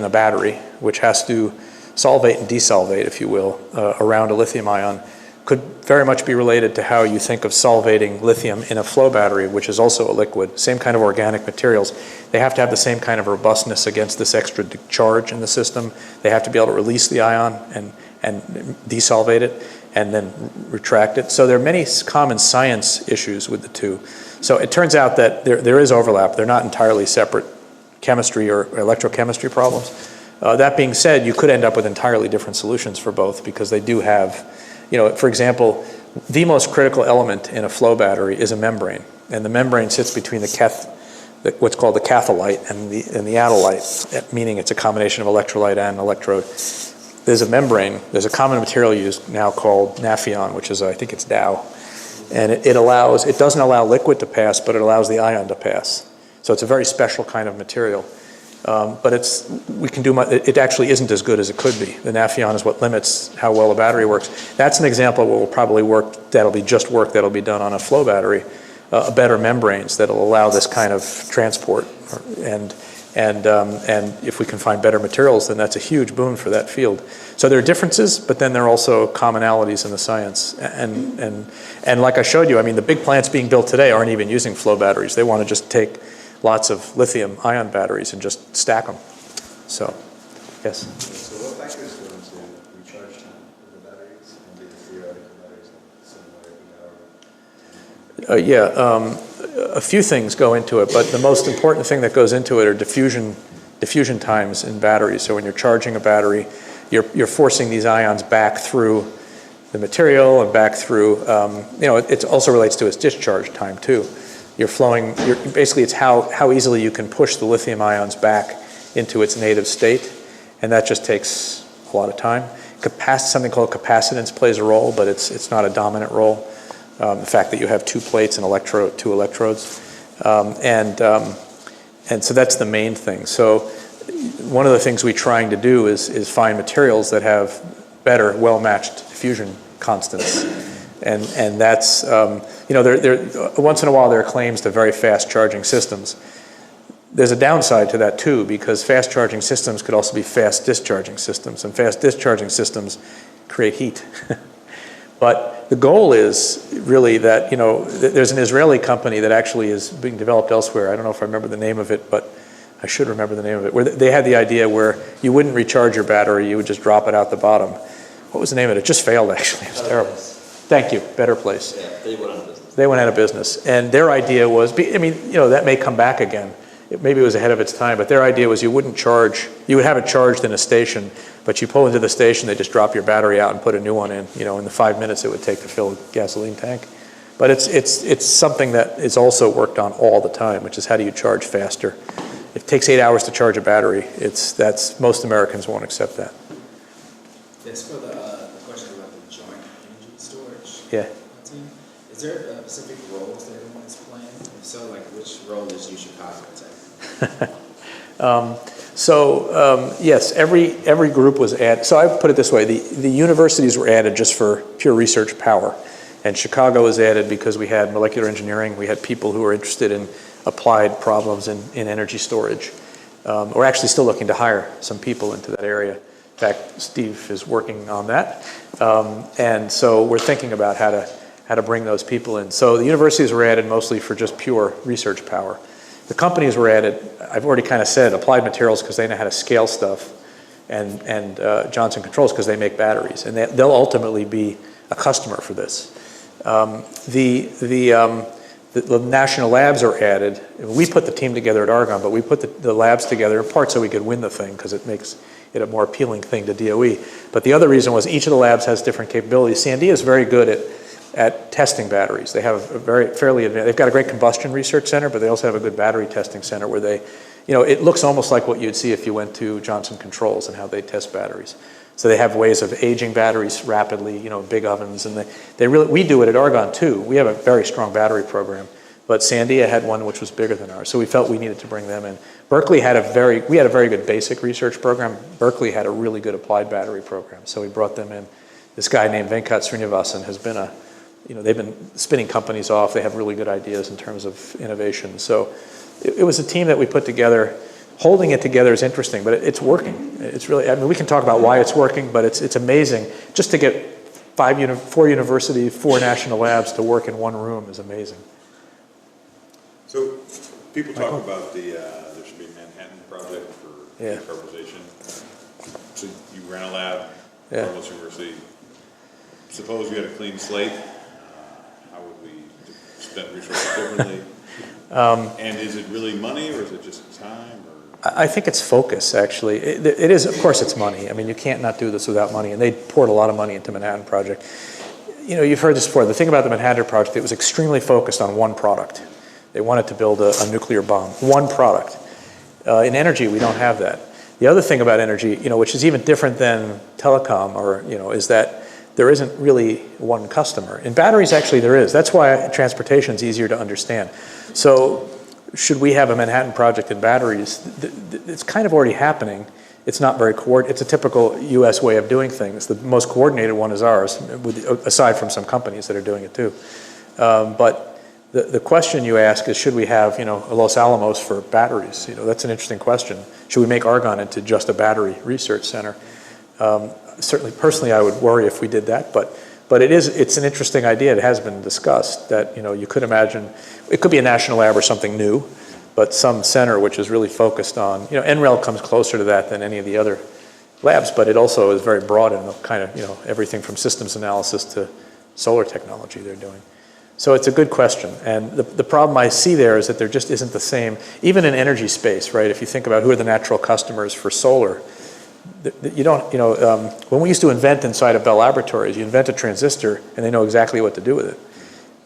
S3: a battery, which has to solvate and desolvate, if you will, around a lithium ion, could very much be related to how you think of solvating lithium in a flow battery, which is also a liquid, same kind of organic materials. They have to have the same kind of robustness against this extra charge in the system. They have to be able to release the ion and desolvate it and then retract it. So there are many common science issues with the two. So it turns out that there is overlap. They're not entirely separate chemistry or electrochemistry problems. That being said, you could end up with entirely different solutions for both because they do have, for example, the most critical element in a flow battery is a membrane. And the membrane sits between what's called the catholyte and the atolite, meaning it's a combination of electrolyte and electrode. There's a membrane, there's a common material used now called Nafion, which is, I think it's Dow. And it doesn't allow liquid to pass, but it allows the ion to pass. So it's a very special kind of material. But it actually isn't as good as it could be. The Nafion is what limits how well a battery works. That's an example of what will probably work, that'll be done on a flow battery, better membranes that'll allow this kind of transport. And if we can find better materials, then that's a huge boon for that field. So there are differences, but then there are also commonalities in the science. And like I showed you, I mean, the big plants being built today aren't even using flow batteries. They want to just take lots of lithium-ion batteries and just stack them. So, yes?
S13: So what factors go into recharge time of the batteries and the theoretical batteries similar
S3: A few things go into it, but the most important thing that goes into it are diffusion times in batteries. So when you're charging a battery, you're forcing these ions back through the material and back through, it also relates to its discharge time too. Basically it's how easily you can push the lithium ions back into its native state, and that just takes a lot of time. Something called capacitance plays a role, but it's not a dominant role. The fact that you have two plates and two electrodes. And And so that's the main thing. So one of the things we're trying to do is find materials that have better, well-matched diffusion constants. And that's, you know, once in a while there are claims to very fast charging systems. There's a downside to that too, because fast charging systems could also be fast discharging systems, and fast discharging systems create heat. But the goal is really that, you know, there's an Israeli company that actually is being developed elsewhere. I don't know if I remember the name of it, but I should remember the name of it, where they had the idea where you wouldn't recharge your battery, you would just drop it out the bottom. What was the name of it? It just failed, actually. It was terrible. Thank you. Better Place.
S7: Yeah, they went out of business.
S3: They went out of business. And their idea was, I mean, you know, that may come back again. Maybe it was ahead of its time, but their idea was you wouldn't charge, you would have it charged in a station, but you pull into the station, they just drop your battery out and put a new one in, you know, in the 5 minutes it would take to fill a gasoline tank. But it's something that is also worked on all the time, which is how do you charge faster. If it takes 8 hours to charge a battery, most Americans won't accept that.
S12: Yes, for the question about the joint energy storage
S3: Yeah.
S12: team, is there specific roles that everyone's playing? If so, like which role is Chicago taking?
S3: Yes, every group was added. So I put it this way, the universities were added just for pure research power. And Chicago was added because we had molecular engineering, we had people who were interested in applied problems in energy storage. We're actually still looking to hire some people into that area. In fact, Steve is working on that. And so we're thinking about how to bring those people in. So the universities were added mostly for just pure research power. The companies were added, I've already kind of said, Applied Materials because they know how to scale stuff, and Johnson Controls because they make batteries. And they'll ultimately be a customer for this. The national labs are added. We put the team together at Argonne, but we put the labs together in part so we could win the thing because it makes it a more appealing thing to DOE. But the other reason was each of the labs has different capabilities. Sandia is very good at testing batteries. They have a they've got a great combustion research center, but they also have a good battery testing center where they, you know, it looks almost like what you'd see if you went to Johnson Controls and how they test batteries. So they have ways of aging batteries rapidly, you know, big ovens, and we do it at Argonne too. We have a very strong battery program, but Sandia had one which was bigger than ours, so we felt we needed to bring them in. Berkeley had we had a very good basic research program. Berkeley had a really good applied battery program, so we brought them in. This guy named Venkat Srinivasan has been they've been spinning companies off. They have really good ideas in terms of innovation. So it was a team that we put together. Holding it together is interesting, but it's working. It's really, I mean, we can talk about why it's working, but it's amazing. Just to get 4 universities, 4 national labs to work in one room is amazing.
S1: So people talk about there should be a Manhattan project for decarbonization. So you ran a lab at Provost University. Suppose you had a clean slate. How would we spend resources differently? And is it really money, or is it just time?
S3: I think it's focus, actually. It is, of course, it's money. I mean, you can't not do this without money, and they poured a lot of money into Manhattan Project. You know, you've heard this before. The thing about the Manhattan Project, it was extremely focused on one product. They wanted to build a nuclear bomb, one product. In energy, we don't have that. The other thing about energy, you know, which is even different than telecom, or, you know, is that there isn't really one customer. In batteries, actually, there is. That's why transportation is easier to understand. So should we have a Manhattan Project in batteries? It's kind of already happening. It's not very it's a typical US way of doing things. The most coordinated one is ours, aside from some companies that are doing it too. But the question you ask is, should we have, you know, a Los Alamos for batteries? You know, that's an interesting question. Should we make Argonne into just a battery research center? Certainly, personally, I would worry if we did that, but it's an interesting idea. It has been discussed that, you know, you could imagine, it could be a national lab or something new, but some center which is really focused on, you know, NREL comes closer to that than any of the other labs, but it also is very broad in the kind of, you know, everything from systems analysis to solar technology they're doing. So it's a good question. And the problem I see there is that there just isn't the same, even in energy space, right? If you think about who are the natural customers for solar, you don't, you know, when we used to invent inside of Bell Laboratories, you invent a transistor and they know exactly what to do with it.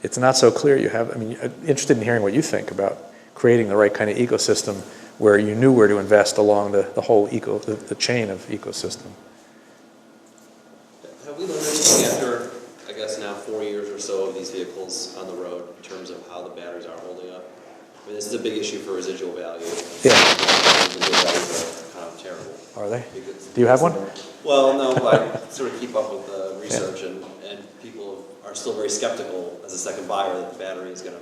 S3: It's not so clear you have, I mean, I'm interested in hearing what you think about creating the right kind of ecosystem where you knew where to invest along the whole the chain of ecosystem.
S7: Have we learned anything after, I guess now 4 years or so of these vehicles on the road in terms of how the batteries are holding up? I mean, this is a big issue for residual value.
S3: Yeah.
S7: The new batteries are kind of terrible.
S3: Are they?
S7: Because-
S3: Do you have one?
S7: Well, no, I sort of keep up with the research, and people are still very skeptical as a second buyer that the battery is gonna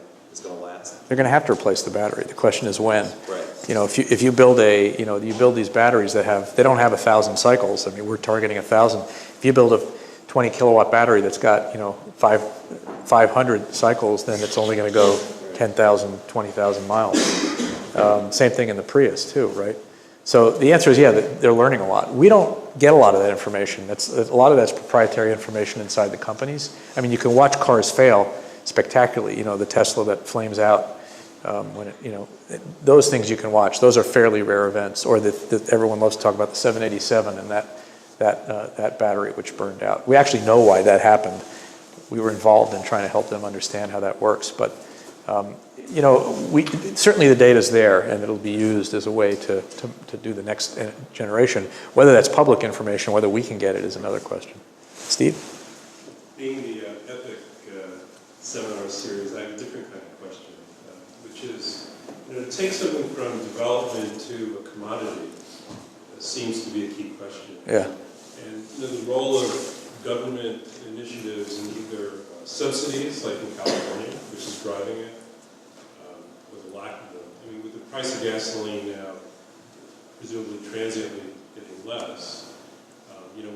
S7: last.
S3: They're going to have to replace the battery. The question is when.
S7: Right.
S3: You know, if you build you build these batteries they don't have 1,000 cycles. I mean, we're targeting 1,000. If you build a 20 kilowatt battery that's got 500 cycles, then it's only going to go 10,000, 20,000 miles. Same thing in the Prius too, right? So the answer is, yeah, they're learning a lot. We don't get a lot of that information. A lot of that's proprietary information inside the companies. I mean, you can watch cars fail spectacularly. The Tesla that flames out when those things you can watch. Those are fairly rare events. Or everyone loves to talk about the 787 and that battery which burned out. We actually know why that happened. We were involved in trying to help them understand how that works. But certainly the data's there, and it'll be used as a way to do the next generation. Whether that's public information, whether we can get it, is another question. Steve?
S14: Being the EPIC seminar series, I have a different kind of question, which is, to take something from development to a commodity seems to be a key question.
S3: Yeah.
S14: And the role of government initiatives in either subsidies, like in California, which is driving it, with the lack of with the price of gasoline now presumably transiently getting less,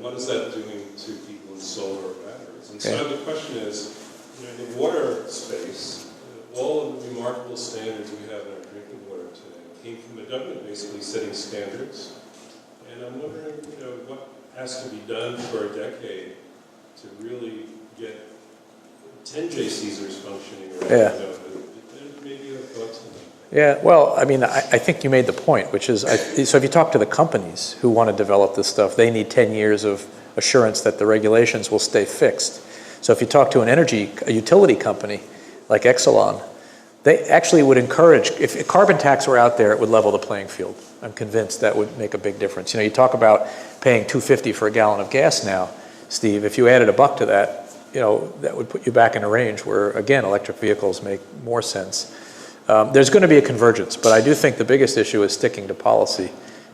S14: what is that doing to people in solar batteries? And so the question is, in the water space, all of the remarkable standards we have in our drinking water today came from the government basically setting standards. And I'm wondering, what has to be done for a decade to really get 10 J Caesars functioning around maybe you have thoughts on that.
S3: Yeah, well, I mean, I think you made the point, which is, so if you talk to the companies who want to develop this stuff, they need 10 years of assurance that the regulations will stay fixed. So if you talk to a utility company like Exelon, they actually would encourage, if a carbon tax were out there, it would level the playing field. I'm convinced that would make a big difference. You talk about paying $2.50 for a gallon of gas now, Steve. If you added $1 to that, that would put you back in a range where, again, electric vehicles make more sense. There's going to be a convergence, but I do think the biggest issue is sticking to policy.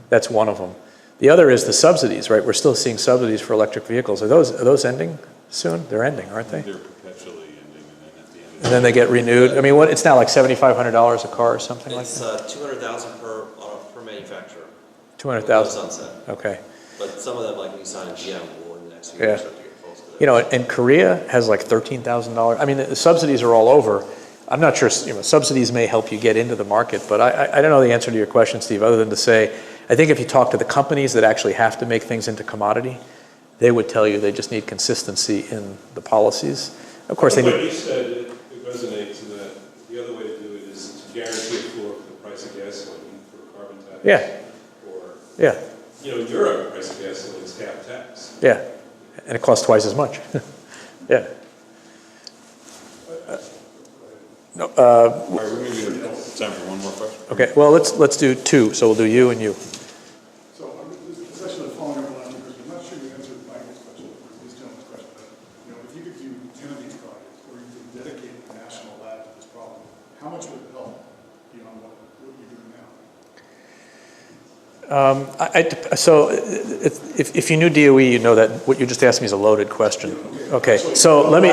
S3: That's one of them. The other is the subsidies, right? We're still seeing subsidies for electric vehicles. Are those ending soon? They're ending, aren't they?
S1: They're perpetually ending, and then at the end.
S3: And then they get renewed. I mean, it's now like $7,500 a car or something like that?
S7: It's $200,000 per manufacturer.
S3: 200,000.
S7: Sunset.
S3: Okay.
S7: But some of them, like Nissan and GM, will in the next few years start to get close to that.
S3: And Korea has like $13,000. I mean, the subsidies are all over. I'm not sure, subsidies may help you get into the market, but I don't know the answer to your question, Steve, other than to say, I think if you talk to the companies that actually have to make things into commodity, they would tell you they just need consistency in the policies. Of course, they need.
S14: What you said, it resonates in that the other way to do it is to guarantee a floor for the price of gasoline for carbon tax.
S3: Yeah.
S14: Or, in Europe, the price of gasoline is half tax.
S3: Yeah, and it costs twice as much. Yeah. No,
S1: All right, we're going to have time for one more question.
S3: Okay, well, let's do two. So we'll do you and you.
S6: So this is actually following up on last question. I'm not sure you answered Michael's question, or this gentleman's question, but if you could do 10 of these projects, or you could dedicate a national lab to this problem, how much would it help beyond what you're doing now?
S3: So if you knew DOE, you know that what you just asked me is a loaded question. Okay, so let me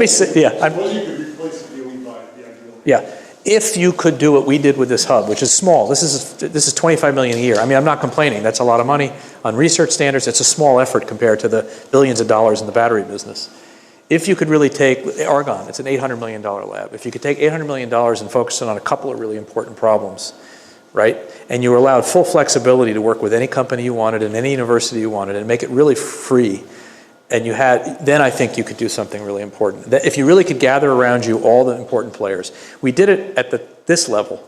S3: say, yeah.
S6: Suppose you could replace the DOE by the ideal.
S3: Yeah, if you could do what we did with this hub, which is small, this is $25 million a year. I mean, I'm not complaining. That's a lot of money on research standards. It's a small effort compared to the billions of dollars in the battery business. If you could really take Argonne, it's an $800 million lab. If you could take $800 million and focus it on a couple of really important problems, right? And you were allowed full flexibility to work with any company you wanted and any university you wanted and make it really free. And then I think you could do something really important. That if you really could gather around you all the important players. We did it at this level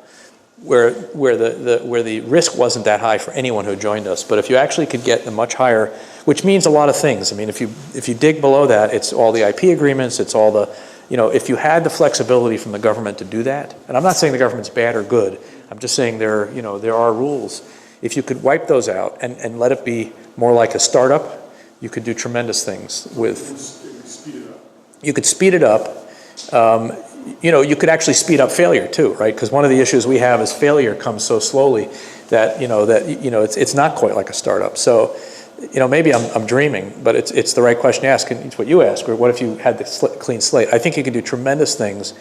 S3: where the risk wasn't that high for anyone who joined us. But if you actually could get the much higher, which means a lot of things. I mean, if you dig below that, it's all the IP agreements, it's all the, if you had the flexibility from the government to do that, and I'm not saying the government's bad or good, I'm just saying there are rules. If you could wipe those out and let it be more like a startup, you could do tremendous things with.
S6: Speed it up.
S3: You could speed it up. you could actually speed up failure too, right? Because one of the issues we have is failure comes so slowly that, it's not quite like a startup. So, maybe I'm dreaming, but it's the right question to ask, and it's what you ask, or what if you had the clean slate? I think you can do tremendous things,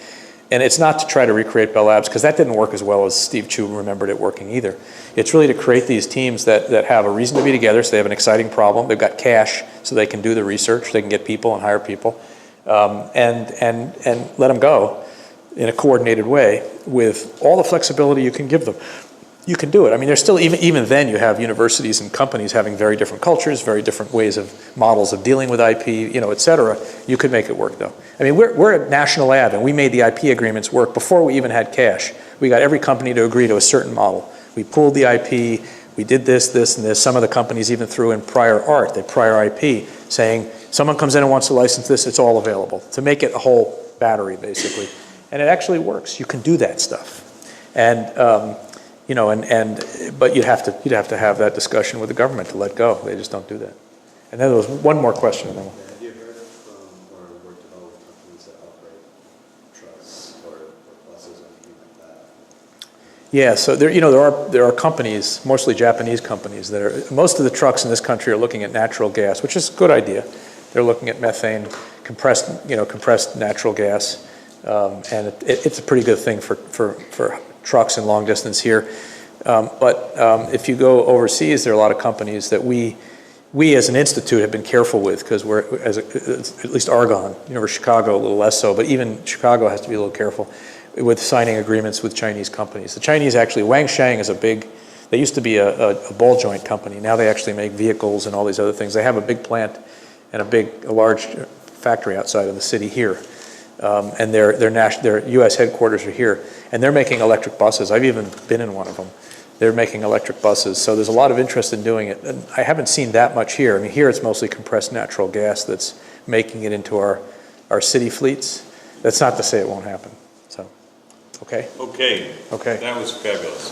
S3: and it's not to try to recreate Bell Labs, because that didn't work as well as Steve Chu remembered it working either. It's really to create these teams that have a reason to be together, so they have an exciting problem, they've got cash, so they can do the research, they can get people and hire people, and let them go in a coordinated way with all the flexibility you can give them. You can do it. I mean, there's still, even then, you have universities and companies having very different cultures, very different ways of models of dealing with IP, et cetera. You could make it work, though. I mean, we're at National Lab, and we made the IP agreements work before we even had cash. We got every company to agree to a certain model. We pooled the IP, we did this, and this. Some of the companies even threw in prior art, their prior IP, saying, someone comes in and wants to license this, it's all available, to make it a whole battery, basically. And it actually works. You can do that stuff. And, but you'd have to have that discussion with the government to let go. They just don't do that. And then there was one more question. And then
S13: Have you heard of or worked at all with companies that operate trucks or buses or anything like that?
S3: Yeah, so there are companies, mostly Japanese companies, that are, most of the trucks in this country are looking at natural gas, which is a good idea. They're looking at methane, compressed natural gas, and it's a pretty good thing for trucks in long distance here. But if you go overseas, there are a lot of companies that we as an institute have been careful with, because we're, at least Argonne, University of Chicago, a little less so, but even Chicago has to be a little careful with signing agreements with Chinese companies. The Chinese actually, Wangshang is they used to be a ball joint company. Now they actually make vehicles and all these other things. They have a big plant and a large factory outside of the city here. And their U.S. headquarters are here. And they're making electric buses. I've even been in one of them. They're making electric buses. So there's a lot of interest in doing it. And I haven't seen that much here. I mean, here it's mostly compressed natural gas that's making it into our city fleets. That's not to say it won't happen. So, okay?
S1: Okay.
S3: Okay.
S1: That was fabulous.